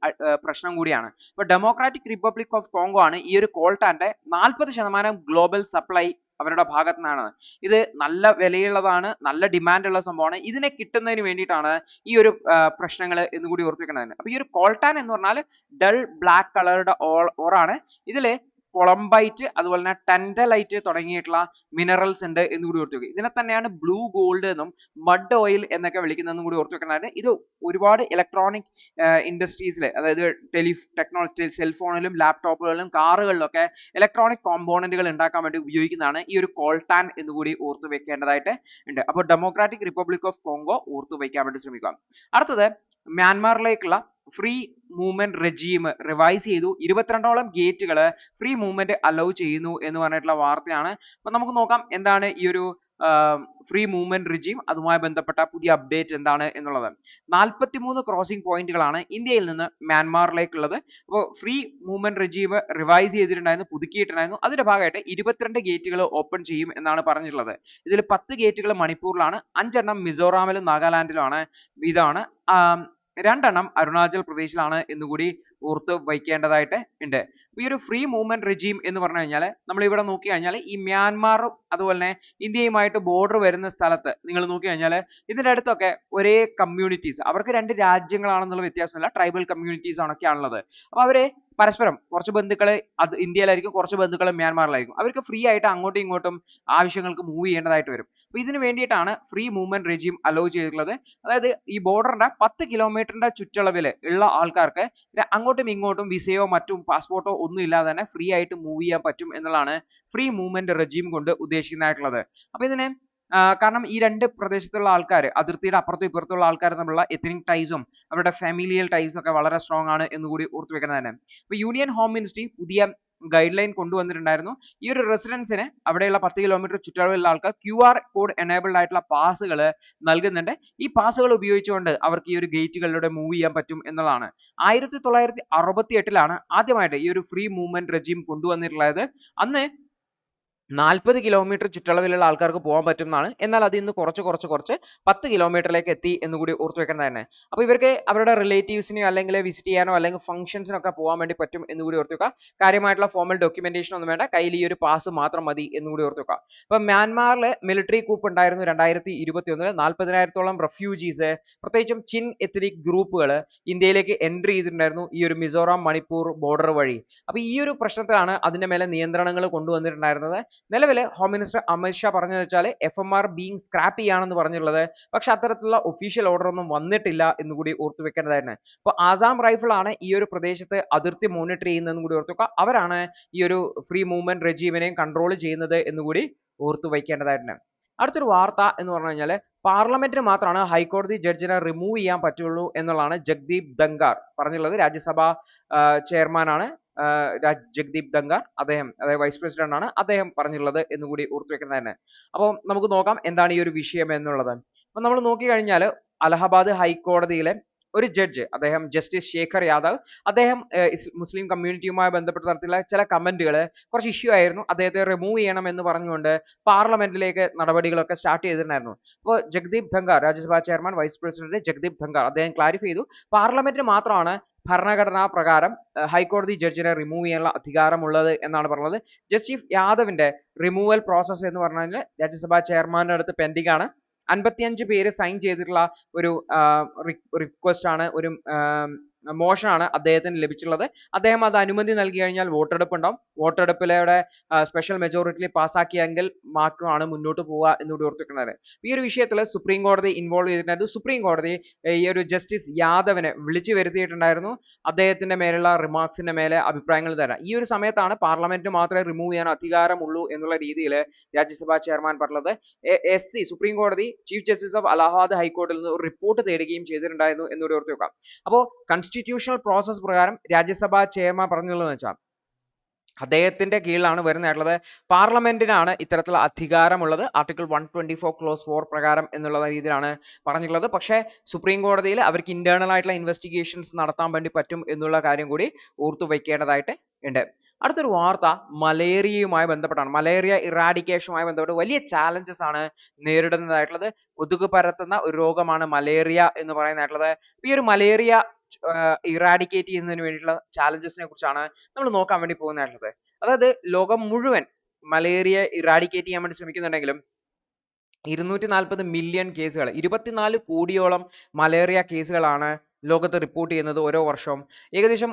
പ്രശ്നം കൂടിയാണ്. ഇപ്പോൾ ഡെമോക്രാറ്റിക് റിപ്പബ്ലിക് ഓഫ് കോങ്കോ ആണ് ഈ ഒരു കോൾട്ടാന്റെ 40% ഗ്ലോബൽ സപ്ലൈ അവരുടെ ഭാഗത്തു നിന്നാണ്. ഇത് നല്ല വിലയുള്ളതാണ്, നല്ല ഡിമാൻഡ് ഉള്ള സംഭവമാണ്. ഇതിനെ കിട്ടുന്നതിന് വേണ്ടിയിട്ടാണ് ഈ ഒരു പ്രശ്നങ്ങൾ എന്ന് കൂടി ഓർത്ത് വെക്കേണ്ടതാണ്. അപ്പൊ ഈ ഒരു കോൾട്ടാൻ എന്ന് പറഞ്ഞാൽ ഡൾ ബ്ലാക്ക് കളറുടെ ഓറാണ്. ഇതില് കൊളംബൈറ്റ് അതുപോലെ തന്നെ ടെൻഡലൈറ്റ് തുടങ്ങിയിട്ടുള്ള മിനറൽസ് ഉണ്ട് എന്ന് കൂടി ഓർത്ത് വെക്കുക. ഇതിനെ തന്നെയാണ് ബ്ലൂ ഗോൾഡ് എന്നും മഡ് ഓയിൽ എന്നൊക്കെ വിളിക്കുന്നതെന്നും കൂടി ഓർത്ത് വെക്കേണ്ടതാണ്. ഇത് ഒരുപാട് ഇലക്ട്രോണിക് ഇൻഡസ്ട്രീസിൽ, അതായത് ടെക്നോളജി, സെൽഫോണിലും ലാപ്ടോപ്പുകളിലും കാറുകളിലും ഒക്കെ ഇലക്ട്രോണിക് കോമ്പോണന്റുകൾ ഉണ്ടാക്കാൻ വേണ്ടി ഉപയോഗിക്കുന്നതാണ് ഈ ഒരു കോൾട്ടാൻ എന്ന് കൂടി ഓർത്ത് വെക്കേണ്ടതായിട്ട് ഉണ്ട്. അപ്പോൾ ഡെമോക്രാറ്റിക് റിപ്പബ്ലിക് ഓഫ് കോങ്കോ ഓർത്ത് വയ്ക്കാൻ വേണ്ടി ശ്രമിക്കുക. അടുത്തത് മ്യാൻമാറിലേക്കുള്ള ഫ്രീ മൂവ്മെന്റ് റെജീം റിവൈസ് ചെയ്തു. 22ഓളം ഗേറ്റുകൾ ഫ്രീ മൂവ്മെന്റ് അലൗ ചെയ്യുന്നു എന്ന് പറഞ്ഞിട്ടുള്ള വാർത്തയാണ്. അപ്പൊ നമുക്ക് നോക്കാം എന്താണ് ഈ ഒരു ഫ്രീ മൂവ്മെന്റ് റിജീം, അതുമായി ബന്ധപ്പെട്ട പുതിയ അപ്ഡേറ്റ് എന്താണ് എന്നുള്ളത്. 43 ക്രോസിംഗ് പോയിന്റുകളാണ് ഇന്ത്യയിൽ നിന്ന് മ്യാൻമാറിലേക്കുള്ളത്. അപ്പോൾ ഫ്രീ മൂവ്മെന്റ് റിജീം റിവൈസ് ചെയ്തിട്ടുണ്ടായിരുന്നു, പുതുക്കിയിട്ടുണ്ടായിരുന്നു. അതിന്റെ ഭാഗമായിട്ട് 22 ഗേറ്റുകൾ ഓപ്പൺ ചെയ്യും എന്നാണ് പറഞ്ഞിട്ടുള്ളത്. ഇതിൽ 10 ഗേറ്റുകൾ മണിപ്പൂരിലാണ്, 5 എണ്ണം മിസോറാമിലും നാഗാലാൻഡിലുമാണ്. ഇതാണ് 2 എണ്ണം അരുണാചൽ പ്രദേശിലാണ് എന്നുകൂടി ഓർത്ത് വയ്ക്കേണ്ടതായിട്ട് ഉണ്ട്. ഈ ഒരു ഫ്രീ മൂവ്മെന്റ് റെജീം എന്ന് പറഞ്ഞു കഴിഞ്ഞാൽ നമ്മൾ ഇവിടെ നോക്കി കഴിഞ്ഞാൽ ഈ മ്യാൻമാറും അതുപോലെ തന്നെ ഇന്ത്യയുമായിട്ട് ബോർഡർ വരുന്ന സ്ഥലത്ത് നിങ്ങൾ നോക്കി കഴിഞ്ഞാൽ ഇതിന്റെ അടുത്തൊക്കെ ഒരേ കമ്മ്യൂണിറ്റീസ്, അവർക്ക് 2 രാജ്യങ്ങളാണെന്നുള്ള വ്യത്യാസമില്ല, ട്രൈബൽ കമ്മ്യൂണിറ്റീസ് ആണൊക്കെയാണുള്ളത്. അപ്പോൾ അവര് പരസ്പരം കുറച്ച് ബന്ധുക്കൾ അത് ഇന്ത്യയിലായിരിക്കും, കുറച്ച് ബന്ധുക്കൾ മ്യാൻമാറിലായിരിക്കും. അവർക്ക് ഫ്രീ ആയിട്ട് അങ്ങോട്ടും ഇങ്ങോട്ടും ആവശ്യങ്ങൾക്ക് മൂവ് ചെയ്യേണ്ടതായിട്ട് വരും. അപ്പോൾ ഇതിന് വേണ്ടിയിട്ടാണ് ഫ്രീ മൂവ്മെന്റ് റെജീം അലോ ചെയ്തിട്ടുള്ളത്. അതായത് ഈ ബോർഡറിന്റെ 10 കിലോമീറ്ററിന്റെ ചുറ്റളവിൽ ഉള്ള ആൾക്കാർക്ക് അങ്ങോട്ടും ഇങ്ങോട്ടും വിസയോ മറ്റും പാസ്പോർട്ടോ ഒന്നും ഇല്ലാതെ തന്നെ ഫ്രീ ആയിട്ട് മൂവ് ചെയ്യാൻ പറ്റും എന്നുള്ളതാണ് ഫ്രീ മൂവ്മെന്റ് റെജീം കൊണ്ട് ഉദ്ദേശിക്കുന്നതായിട്ടുള്ളത്. അപ്പൊ ഇതിന് കാരണം ഈ 2 പ്രദേശത്തുള്ള ആൾക്കാർ, അതിർത്തിയുടെ അപ്പുറത്തും ഇപ്പുറത്തുള്ള ആൾക്കാർ തമ്മിലുള്ള എത്നിക് ടൈസും അവരുടെ ഫാമിലിയൽ ടൈസും ഒക്കെ വളരെ സ്ട്രോങ് ആണ് എന്ന് കൂടി ഓർത്ത് വെക്കുന്നത് തന്നെ. അപ്പൊ യൂണിയൻ ഹോം മിനിസ്ട്രി പുതിയ ഗൈഡ് ലൈൻ കൊണ്ടുവന്നിട്ടുണ്ടായിരുന്നു. ഈ ഒരു റെസിഡൻസിന് അവിടെയുള്ള 10 കിലോമീറ്റർ ചുറ്റളവിലുള്ള ആൾക്ക് QR കോഡ് എനേബിൾഡ് ആയിട്ടുള്ള പാസുകൾ നൽകുന്നുണ്ട്. ഈ പാസുകൾ ഉപയോഗിച്ചുകൊണ്ട് അവർക്ക് ഈ ഒരു ഗേറ്റുകളിലൂടെ മൂവ് ചെയ്യാൻ പറ്റും എന്നുള്ളതാണ്. 1968 ആദ്യമായിട്ട് ഈ ഒരു ഫ്രീ മൂവ്മെന്റ് റെജീം കൊണ്ടുവന്നിട്ടുള്ളത്. അന്ന് 40 കിലോമീറ്റർ ചുറ്റളവിലുള്ള ആൾക്കാർക്ക് പോകാൻ പറ്റും എന്നാണ്. എന്നാൽ അത് ഇന്ന് കുറച്ച് 10 കിലോമീറ്ററിലേക്ക് എത്തി എന്ന് കൂടി ഓർത്ത് വെക്കേണ്ടത് തന്നെ. അപ്പോൾ ഇവർക്ക് അവരുടെ റിലേറ്റീവ്സിനെയോ അല്ലെങ്കിൽ വിസിറ്റ് ചെയ്യാനോ അല്ലെങ്കിൽ ഫംഗ്ഷൻസിനൊക്കെ പോകാൻ വേണ്ടി പറ്റും എന്ന് കൂടി ഓർത്ത് വെക്കുക. കാര്യമായിട്ടുള്ള ഫോമൽ ഡോക്യുമെന്റേഷൻ ഒന്നും വേണ്ട, കയ്യിൽ ഈ ഒരു പാസ് മാത്രം മതി എന്ന് കൂടി ഓർത്ത് വെക്കുക. അപ്പോൾ മ്യാൻമാറിൽ മിലിറ്ററി കൂപ്പ് ഉണ്ടായിരുന്നു 2021. 40,000-ഓളം റെഫ്യൂജീസ്, പ്രത്യേകിച്ചും ചിൻ എത്നിക് ഗ്രൂപ്പുകൾ ഇന്ത്യയിലേക്ക് എൻട്രി ചെയ്തിട്ടുണ്ടായിരുന്നു ഈ ഒരു മിസോറാം മണിപ്പൂർ ബോർഡർ വഴി. അപ്പോൾ ഈ ഒരു പ്രശ്നത്തിലാണ് അതിന്റെ മേലെ നിയന്ത്രണങ്ങൾ കൊണ്ടുവന്നിട്ടുണ്ടായിരുന്നത്. നിലവിൽ ഹോം മിനിസ്റ്റർ അമിത് ഷാ പറഞ്ഞതെന്ന് വെച്ചാൽ FMR ബീങ് സ്ക്രാപ്പ് ചെയ്യാണെന്ന് പറഞ്ഞിട്ടുള്ളത്. പക്ഷെ അത്തരത്തിലുള്ള ഒഫീഷ്യൽ ഓർഡർ ഒന്നും വന്നിട്ടില്ല എന്ന് കൂടി ഓർത്ത് വെക്കേണ്ടതായിരുന്നു. അപ്പോൾ ആസാം റൈഫിൾ ആണ് ഈ ഒരു പ്രദേശത്ത് അതിർത്തി മോണിറ്റർ ചെയ്യുന്നതെന്ന് കൂടി ഓർത്ത് വെക്കുക. അവരാണ് ഈ ഒരു ഫ്രീ മൂവ്മെന്റ് റെജീമിനെയും കൺട്രോൾ ചെയ്യുന്നത് എന്ന് കൂടി ഓർത്ത് വയ്ക്കേണ്ടതായിട്ടുണ്ട്. അടുത്തൊരു വാർത്ത എന്ന് പറഞ്ഞു കഴിഞ്ഞാൽ പാർലമെന്റിന് മാത്രമാണ് ഹൈക്കോടതി ജഡ്ജിനെ റിമൂവ് ചെയ്യാൻ പറ്റുള്ളൂ എന്നുള്ളതാണ് ജഗ്ദീപ് ധങ്കാർ പറഞ്ഞിട്ടുള്ളത്. രാജ്യസഭാ ചെയർമാനാണ് ജഗ്ദീപ് ധങ്കാർ, അദ്ദേഹം അതായത് വൈസ് പ്രസിഡന്റ് ആണ് അദ്ദേഹം പറഞ്ഞിട്ടുള്ളത് എന്ന് കൂടി ഓർത്ത് വെക്കുന്നത് തന്നെ. അപ്പോൾ നമുക്ക് നോക്കാം എന്താണ് ഈ ഒരു വിഷയം എന്നുള്ളത്. അപ്പോൾ നമ്മൾ നോക്കി കഴിഞ്ഞാൽ അലഹബാദ് ഹൈക്കോടതിയിലെ ഒരു ജഡ്ജ്, അദ്ദേഹം ജസ്റ്റിസ് ശേഖർ യാദവ്, അദ്ദേഹം മുസ്ലിം കമ്മ്യൂണിറ്റിയുമായി ബന്ധപ്പെട്ട തരത്തിലുള്ള ചില കമന്റുകൾ കുറച്ച് ഇഷ്യൂ ആയിരുന്നു. അദ്ദേഹത്തെ റിമൂവ് ചെയ്യണം എന്ന് പറഞ്ഞുകൊണ്ട് പാർലമെന്റിലേക്ക് നടപടികളൊക്കെ സ്റ്റാർട്ട് ചെയ്തിട്ടുണ്ടായിരുന്നു. അപ്പോൾ ജഗ്ദീപ് ധങ്കാർ, രാജ്യസഭാ chairman vice president Jagdeep Dhankhar, അദ്ദേഹം ക്ലാരിഫൈ ചെയ്തു പാർലമെന്റിന് മാത്രമാണ് ഭരണഘടനാ പ്രകാരം ഹൈക്കോടതി ജഡ്ജിനെ റിമൂവ് ചെയ്യാനുള്ള അധികാരമുള്ളത് എന്നാണ് പറഞ്ഞത്. ജസ്റ്റിസ് യാദവിന്റെ റിമൂവൽ പ്രോസസ് എന്ന് പറഞ്ഞു കഴിഞ്ഞാൽ രാജ്യസഭാ ചെയർമാന്റെ അടുത്ത് പെൻഡിംഗ് ആണ്. 55 പേര് സൈൻ ചെയ്തിട്ടുള്ള ഒരു റിക്വസ്റ്റ് ആണ്, ഒരു മോഷനാണ് അദ്ദേഹത്തിന് ലഭിച്ചിട്ടുള്ളത്. അദ്ദേഹം അത് അനുമതി നൽകി കഴിഞ്ഞാൽ വോട്ടെടുപ്പ് ഉണ്ടാവും. വോട്ടെടുപ്പിലൂടെ സ്പെഷ്യൽ മെജോറിറ്റിയിൽ പാസ്സാക്കിയെങ്കിൽ മാത്രമാണ് മുന്നോട്ട് പോവുക എന്നുകൂടി ഓർത്ത് വെക്കുന്നത്. ഈ ഒരു വിഷയത്തിൽ സുപ്രീം കോടതി ഇൻവോൾവ് ചെയ്തിട്ടുണ്ടായിരുന്നു. സുപ്രീം കോടതി ഈ ഒരു ജസ്റ്റിസ് യാദവിനെ വിളിച്ചു വരുത്തിയിട്ടുണ്ടായിരുന്നു അദ്ദേഹത്തിന്റെ മേലുള്ള റിമാർക്സിന്റെ മേലെ അഭിപ്രായങ്ങൾ തരാം. ഈ ഒരു സമയത്താണ് പാർലമെന്റിന് മാത്രമേ റിമൂവ് ചെയ്യാൻ അധികാരമുള്ളൂ എന്നുള്ള രീതിയിൽ രാജ്യസഭാ ചെയർമാൻ പറഞ്ഞത്. സുപ്രീം കോടതി ചീഫ് ജസ്റ്റിസ് ഓഫ് അലഹാബാദ് ഹൈക്കോടതിയിൽ നിന്ന് ഒരു റിപ്പോർട്ട് തേടുകയും ചെയ്തിട്ടുണ്ടായിരുന്നു എന്നുകൂടി ഓർത്ത് വെക്കാം. അപ്പോൾ കോൺസ്റ്റിറ്റ്യൂഷണൽ പ്രോസസ് പ്രകാരം രാജ്യസഭാ ചെയർമാൻ പറഞ്ഞുള്ളതെന്ന് വെച്ചാൽ അദ്ദേഹത്തിന്റെ കീഴിലാണ് വരുന്നതായിട്ടുള്ളത്. പാർലമെന്റിനാണ് ഇത്തരത്തിലുള്ള അധികാരമുള്ളത് ആർട്ടിക്കിൾ 124 ക്ലോസ് 4 പ്രകാരം എന്നുള്ള രീതിയിലാണ് പറഞ്ഞിട്ടുള്ളത്. പക്ഷേ സുപ്രീം കോടതിയിൽ അവർക്ക് ഇന്റേണൽ ആയിട്ടുള്ള ഇൻവെസ്റ്റിഗേഷൻസ് നടത്താൻ വേണ്ടി പറ്റും എന്നുള്ള കാര്യം കൂടി ഓർത്തു വയ്ക്കേണ്ടതായിട്ട് ഉണ്ട്. അടുത്തൊരു വാർത്ത മലേറിയയുമായി ബന്ധപ്പെട്ടാണ്. മലേറിയ ഇറാഡിക്കേഷനുമായി ബന്ധപ്പെട്ട് വലിയ ചാലഞ്ചസ് ആണ് നേരിടുന്നതായിട്ടുള്ളത്. കൊതുക് പരത്തുന്ന ഒരു രോഗമാണ് മലേറിയ എന്ന് പറയുന്നതായിട്ടുള്ളത്. ഈ ഒരു മലേറിയ ഇറാഡിക്കേറ്റ് ചെയ്യുന്നതിന് വേണ്ടിയിട്ടുള്ള ചാലഞ്ചസിനെ കുറിച്ചാണ് നമ്മൾ നോക്കാൻ വേണ്ടി പോകുന്നതായിട്ടുള്ളത്. അതായത് ലോകം മുഴുവൻ മലേറിയ ഇറാഡിക്കേറ്റ് ചെയ്യാൻ വേണ്ടി ശ്രമിക്കുന്നുണ്ടെങ്കിലും 240 മില്യൺ കേസുകൾ 24 കോടിയോളം മലേറിയ കേസുകളാണ് ലോകത്ത് റിപ്പോർട്ട് ചെയ്യുന്നത് ഓരോ വർഷവും. ഏകദേശം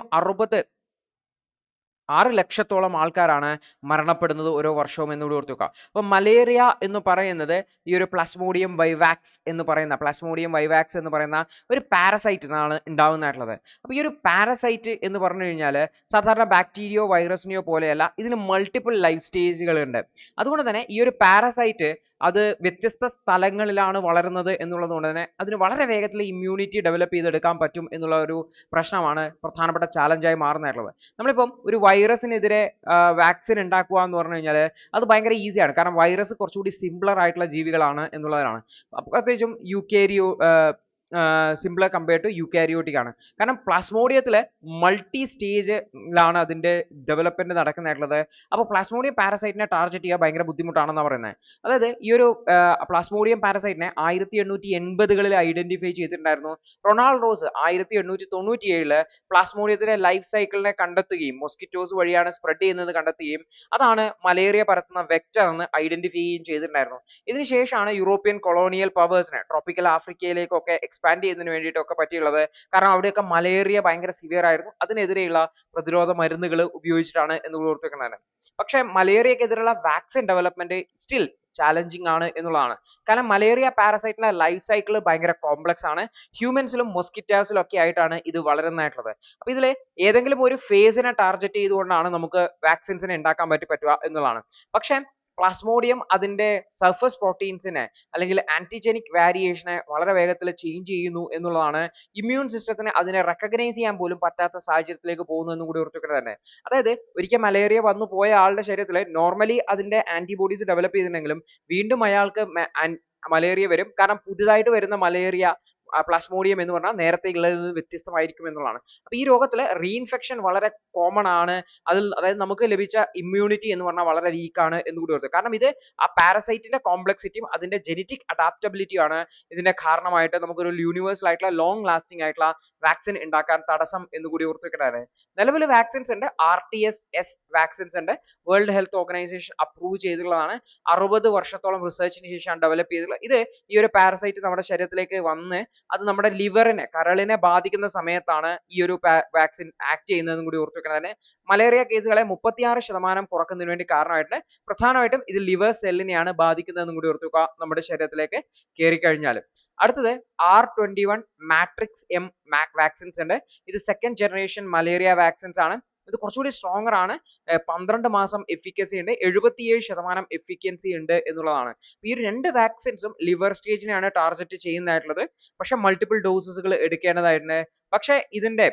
6 ലക്ഷത്തോളം ആൾക്കാരാണ് മരണപ്പെടുന്നത് ഓരോ വർഷവും എന്നുകൂടി ഓർത്ത് വെക്കുക. അപ്പോൾ മലേറിയ എന്ന് പറയുന്നത് ഈ ഒരു പ്ലാസ്മോഡിയം വൈവാക്സ് എന്ന് പറയുന്ന ഒരു പാരസൈറ്റ് നിന്നാണ് ഉണ്ടാവുന്നതായിട്ടുള്ളത്. അപ്പോൾ ഈ ഒരു പാരസൈറ്റ് എന്ന് പറഞ്ഞു കഴിഞ്ഞാൽ സാധാരണ ബാക്ടീരിയോ വൈറസിനെയോ പോലെയല്ല, ഇതിന് മൾട്ടിപ്പിൾ ലൈഫ് സ്റ്റേജുകൾ ഉണ്ട്. അതുകൊണ്ട് തന്നെ ഈ ഒരു പാരസൈറ്റ് അത് വ്യത്യസ്ത സ്ഥലങ്ങളിലാണ് വളരുന്നത് എന്നുള്ളത് കൊണ്ട് തന്നെ അതിന് വളരെ വേഗത്തിൽ ഇമ്മ്യൂണിറ്റി ഡെവലപ്പ് ചെയ്തെടുക്കാൻ പറ്റും എന്നുള്ള ഒരു പ്രശ്നമാണ് പ്രധാനപ്പെട്ട ചാലഞ്ചായി മാറുന്നതായിട്ടുള്ളത്. നമ്മളിപ്പം ഒരു വൈറസിനെതിരെ വാക്സിൻ ഉണ്ടാക്കുക എന്ന് പറഞ്ഞു കഴിഞ്ഞാൽ അത് ഭയങ്കര ഈസിയാണ്. കാരണം വൈറസ് കുറച്ചുകൂടി സിംപ്ലർ ആയിട്ടുള്ള ജീവികളാണ് എന്നുള്ളതാണ്. പ്രത്യേകിച്ചും സിംപ്ലർ കമ്പയർഡ് ടു യൂക്കാരിയോട്ടിക് ആണ്. കാരണം പ്ലാസ്മോഡിയത്തിൽ മൾട്ടി സ്റ്റേജിലാണ് അതിന്റെ ഡെവലപ്മെന്റ് നടക്കുന്നതായിട്ടുള്ളത്. അപ്പോൾ പ്ലാസ്മോഡിയം പാരസൈറ്റിനെ ടാർഗറ്റ് ചെയ്യുക ഭയങ്കര ബുദ്ധിമുട്ടാണെന്നാണ് പറയുന്നത്. അതായത് ഈ ഒരു പ്ലാസ്മോഡിയം പാരസൈറ്റിനെ 1880കളിൽ ഐഡന്റിഫൈ ചെയ്തിട്ടുണ്ടായിരുന്നു. റൊണാൾഡ് റോസ് 1897 പ്ലാസ്മോഡിയത്തിന്റെ ലൈഫ് സൈക്കിളിനെ കണ്ടെത്തുകയും മൊസ്കിറ്റോസ് വഴിയാണ് സ്പ്രെഡ് ചെയ്യുന്നത് കണ്ടെത്തുകയും അതാണ് മലേറിയ പരത്തുന്ന വെക്ടർ എന്ന് ഐഡന്റിഫൈ ചെയ്യുകയും ചെയ്തിട്ടുണ്ടായിരുന്നു. ഇതിനുശേഷമാണ് യൂറോപ്യൻ കൊളോണിയൽ പവേഴ്സിനെ ട്രോപ്പിക്കൽ ആഫ്രിക്കയിലേക്കൊക്കെ എക്സ്പാൻഡ് ചെയ്യുന്നതിന് വേണ്ടിയിട്ടൊക്കെ പറ്റിയുള്ളത്. കാരണം അവിടെയൊക്കെ മലേറിയ ഭയങ്കര സിവിയർ ആയിരുന്നു. അതിനെതിരെയുള്ള പ്രതിരോധ മരുന്നുകൾ ഉപയോഗിച്ചിട്ടാണ് എന്ന് ഓർത്തിരിക്കുന്നതാണ്. പക്ഷേ മലേറിയക്കെതിരെയുള്ള വാക്സിൻ ഡെവലപ്മെന്റ് സ്റ്റിൽ ചാലഞ്ചിങ് ആണ് എന്നുള്ളതാണ്. കാരണം മലേറിയ പാരസൈറ്റിന്റെ ലൈഫ് സൈക്കിൾ ഭയങ്കര കോംപ്ലക്സ് ആണ്. ഹ്യൂമൻസിലും മൊസ്കിറ്റോസിലും ഒക്കെ ആയിട്ടാണ് ഇത് വളരുന്നതായിട്ടുള്ളത്. അപ്പൊ ഇതിൽ ഏതെങ്കിലും ഒരു ഫേസിനെ ടാർഗറ്റ് ചെയ്തുകൊണ്ടാണ് നമുക്ക് വാക്സിൻസിനെ ഉണ്ടാക്കാൻ പറ്റുക എന്നുള്ളതാണ്. പക്ഷേ പ്ലാസ്മോഡിയം അതിന്റെ സർഫസ് പ്രോട്ടീൻസിനെ അല്ലെങ്കിൽ ആന്റിജനിക് വാരിയേഷനെ വളരെ വേഗത്തിൽ ചേഞ്ച് ചെയ്യുന്നു എന്നുള്ളതാണ് ഇമ്മ്യൂൺ സിസ്റ്റത്തിന് അതിനെ റെക്കഗ്നൈസ് ചെയ്യാൻ പോലും പറ്റാത്ത സാഹചര്യത്തിലേക്ക് പോകുന്നു എന്നും കൂടി ഓർത്തിരിക്കുന്നത് തന്നെ. അതായത് ഒരിക്കൽ മലേറിയ വന്നു പോയ ആളുടെ ശരീരത്തിൽ നോർമലി അതിന്റെ ആന്റിബോഡീസ് ഡെവലപ്പ് ചെയ്തിട്ടുണ്ടെങ്കിലും വീണ്ടും അയാൾക്ക് മലേറിയ വരും. കാരണം പുതുതായിട്ട് വരുന്ന മലേറിയ പ്ലാസ്മോഡിയം എന്ന് പറഞ്ഞാൽ നേരത്തെ ഉള്ളതിൽ നിന്ന് വ്യത്യസ്തമായിരിക്കും എന്നുള്ളതാണ്. അപ്പൊ ഈ രോഗത്തിൽ റീഇൻഫെക്ഷൻ വളരെ കോമൺ ആണ്. അതായത് നമുക്ക് ലഭിച്ച ഇമ്മ്യൂണിറ്റി എന്ന് പറഞ്ഞാൽ വളരെ വീക്ക് ആണ് എന്ന് കൂടി ഓർത്ത്. കാരണം ഇത് ആ പാരസൈറ്റിന്റെ കോംപ്ലക്സിറ്റിയും അതിന്റെ ജെനറ്റിക് അഡാപ്റ്റബിലിറ്റിയും ആണ് ഇതിന്റെ കാരണമായിട്ട് നമുക്കൊരു യൂണിവേഴ്സൽ ആയിട്ടുള്ള ലോങ് ലാസ്റ്റിംഗ് ആയിട്ടുള്ള വാക്സിൻ ഉണ്ടാക്കാൻ തടസ്സം എന്ന് കൂടി ഓർത്ത് വെക്കട്ടെ. നിലവിൽ വാക്സിൻസ് ഉണ്ട്. RTS വാക്സിൻസ് ഉണ്ട്. വേൾഡ് ഹെൽത്ത് ഓർഗനൈസേഷൻ അപ്രൂവ് ചെയ്തിട്ടുള്ളതാണ്. 60 വർഷത്തോളം റിസർച്ചിന് ശേഷമാണ് ഡെവലപ്പ് ചെയ്തിട്ടുള്ളത്. ഇത് ഈ ഒരു പാരസൈറ്റ് നമ്മുടെ ശരീരത്തിലേക്ക് വന്ന് അത് നമ്മുടെ ലിവറിനെ കരളിനെ ബാധിക്കുന്ന സമയത്താണ് ഈ ഒരു വാക്സിൻ ആക്ട് ചെയ്യുന്നതെന്നും കൂടി ഓർത്തു വെക്കുന്നത്. മലേറിയ കേസുകളെ 36% കുറക്കുന്നതിന് വേണ്ടി കാരണമായിട്ട് പ്രധാനമായിട്ടും ഇത് ലിവർ സെല്ലിനെയാണ് ബാധിക്കുന്നതെന്നും കൂടി ഓർത്തു വെക്കുക നമ്മുടെ ശരീരത്തിലേക്ക് കയറി കഴിഞ്ഞാൽ. അടുത്തത് R21 മാട്രിക്സ് M വാക്സിൻസ് ഉണ്ട്. ഇത് സെക്കൻഡ് ജനറേഷൻ മലേറിയ വാക്സിൻസ് ആണ്. ഇത് കുറച്ചുകൂടി സ്ട്രോങ്ങർ ആണ്. 12 മാസം എഫിക്കസി ഉണ്ട്. 77% എഫിക്കൻസി ഉണ്ട് എന്നുള്ളതാണ്. ഈ ഒരു രണ്ട് വാക്സിൻസും ലിവർ സ്റ്റേജിനെയാണ് ടാർഗറ്റ് ചെയ്യുന്നതായിട്ടുള്ളത്. പക്ഷെ മൾട്ടിപ്പിൾ ഡോസസുകൾ എടുക്കേണ്ടതായിട്ടുണ്ട്. പക്ഷെ ഇതിന്റെ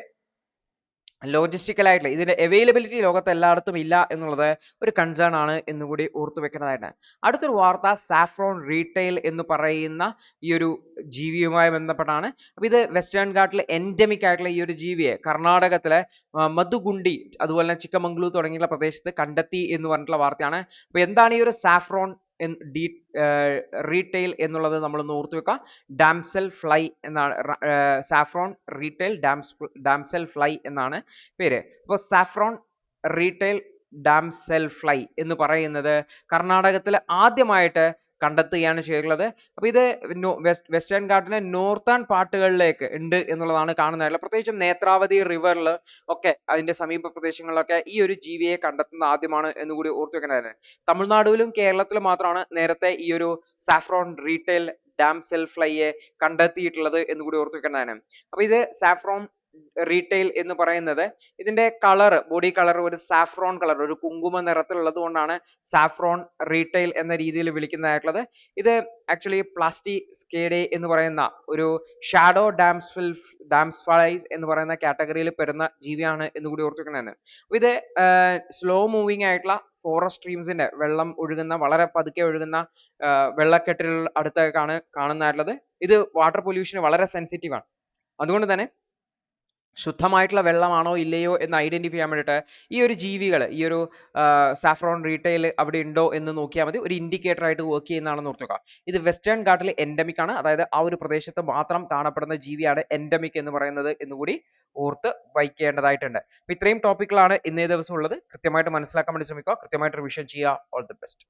ലോജിസ്റ്റിക്കൽ ആയിട്ടുള്ള ഇതിന്റെ അവൈലബിലിറ്റി ലോകത്ത് എല്ലായിടത്തും ഇല്ല എന്നുള്ളത് ഒരു കൺസേൺ ആണ് എന്നുകൂടി ഓർത്തു വെക്കേണ്ടതായിട്ട്. അടുത്തൊരു വാർത്ത സാഫ്രോൺ റീറ്റെയിൽ എന്ന് പറയുന്ന ഈ ഒരു ജീവിയുമായി ബന്ധപ്പെട്ടാണ്. അപ്പൊ ഇത് വെസ്റ്റേൺ ഘാട്ടിൽ എൻഡമിക് ആയിട്ടുള്ള ഈ ഒരു ജീവിയെ കർണാടകത്തിലെ മധുഗുണ്ടി അതുപോലെ തന്നെ ചിക്കമംഗ്ലൂർ തുടങ്ങിയുള്ള പ്രദേശത്ത് കണ്ടെത്തി എന്ന് പറഞ്ഞിട്ടുള്ള വാർത്തയാണ്. അപ്പൊ എന്താണ് ഈ ഒരു സാഫ്രോൺ റീറ്റെയിൽ എന്നുള്ളത് നമ്മളൊന്ന് ഓർത്തു വെക്കാം. ഡാംസെൽ ഫ്ലൈ എന്നാണ് സാഫ്രോൺ റീറ്റെയിൽ ഡാംസെൽ ഫ്ലൈ എന്നാണ് പേര്. അപ്പോൾ സാഫ്രോൺ റീറ്റെയിൽ ഡാംസെൽ ഫ്ലൈ എന്ന് പറയുന്നത് കർണാടകത്തിൽ ആദ്യമായിട്ട് കണ്ടെത്തുകയാണ് ചെയ്തിട്ടുള്ളത്. അപ്പൊ ഇത് വെസ്റ്റേൺ ഘാട്ടിലെ നോർത്തേൺ പാർട്ടുകളിലേക്ക് ഉണ്ട് എന്നുള്ളതാണ് കാണുന്നത്. പ്രത്യേകിച്ചും നേത്രാവതി റിവറിൽ ഒക്കെ അതിന്റെ സമീപ പ്രദേശങ്ങളിലൊക്കെ ഈ ഒരു ജീവിയെ കണ്ടെത്തുന്നത് ആദ്യമാണ് എന്നുകൂടി ഓർത്തു വെക്കേണ്ടത്. തമിഴ്നാടുവിലും കേരളത്തിലും മാത്രമാണ് നേരത്തെ ഈ ഒരു സാഫ്രോൺ റീറ്റെയിൽ ഡാംസെൽ ഫ്ലൈയെ കണ്ടെത്തിയിട്ടുള്ളത് എന്നുകൂടി ഓർത്തു വെക്കേണ്ടതാണ്. അപ്പൊ ഇത് സാഫ്രോൺ റീറ്റെയിൽ എന്ന് പറയുന്നത് ഇതിന്റെ കളർ ബോഡി കളർ ഒരു സാഫ്രോൺ കളർ ഒരു കുങ്കുമ നിറത്തിലുള്ളത് കൊണ്ടാണ് സാഫ്രോൺ റീറ്റെയിൽ എന്ന രീതിയിൽ വിളിക്കുന്നതായിട്ടുള്ളത്. ഇത് ആക്ച്വലി പ്ലാസ്റ്റിസ്കേഡേ എന്ന് പറയുന്ന ഒരു ഷാഡോ ഡാംസ്ഫ്ലൈസ് എന്ന് പറയുന്ന കാറ്റഗറിയിൽ പെടുന്ന ജീവിയാണ് എന്ന് കൂടി ഓർത്തുവെക്കുന്നതാണ്. അപ്പൊ ഇത് സ്ലോ മൂവിങ് ആയിട്ടുള്ള ഫോറസ്റ്റ് സ്ട്രീംസിന്റെ വെള്ളം ഒഴുകുന്ന വളരെ പതുക്കെ ഒഴുകുന്ന വെള്ളക്കെട്ടിൽ അടുത്തൊക്കെയാണ് കാണുന്നതായിട്ടുള്ളത്. ഇത് വാട്ടർ പൊല്യൂഷന് വളരെ സെൻസിറ്റീവ് ആണ്. അതുകൊണ്ട് തന്നെ ശുദ്ധമായിട്ടുള്ള വെള്ളമാണോ ഇല്ലയോ എന്ന് ഐഡന്റിഫൈ ചെയ്യാൻ വേണ്ടിയിട്ട് ഈ ഒരു ജീവികൾ, ഈ ഒരു സാഫ്രോൺ റീറ്റെയിൽ അവിടെ ഉണ്ടോ എന്ന് നോക്കിയാൽ മതി. ഒരു ഇൻഡിക്കേറ്റർ ആയിട്ട് വർക്ക് ചെയ്യുന്നതാണെന്ന് ഓർത്തുക. ഇത് വെസ്റ്റേൺ ഘാട്ടിൽ എൻഡമിക് ആണ്, അതായത് ആ ഒരു പ്രദേശത്ത് മാത്രം കാണപ്പെടുന്ന ജീവിയാണ് എൻഡമിക് എന്ന് പറയുന്നത് എന്നുകൂടി ഓർത്ത് വയ്ക്കേണ്ടതായിട്ടുണ്ട്. അപ്പൊ ഇത്രയും ടോപ്പിക്കുകളാണ് ഇന്നേ ദിവസം ഉള്ളത്. കൃത്യമായിട്ട് മനസ്സിലാക്കാൻ വേണ്ടി ശ്രമിക്കുക, കൃത്യമായിട്ട് റിവിഷൻ ചെയ്യുക. All the best.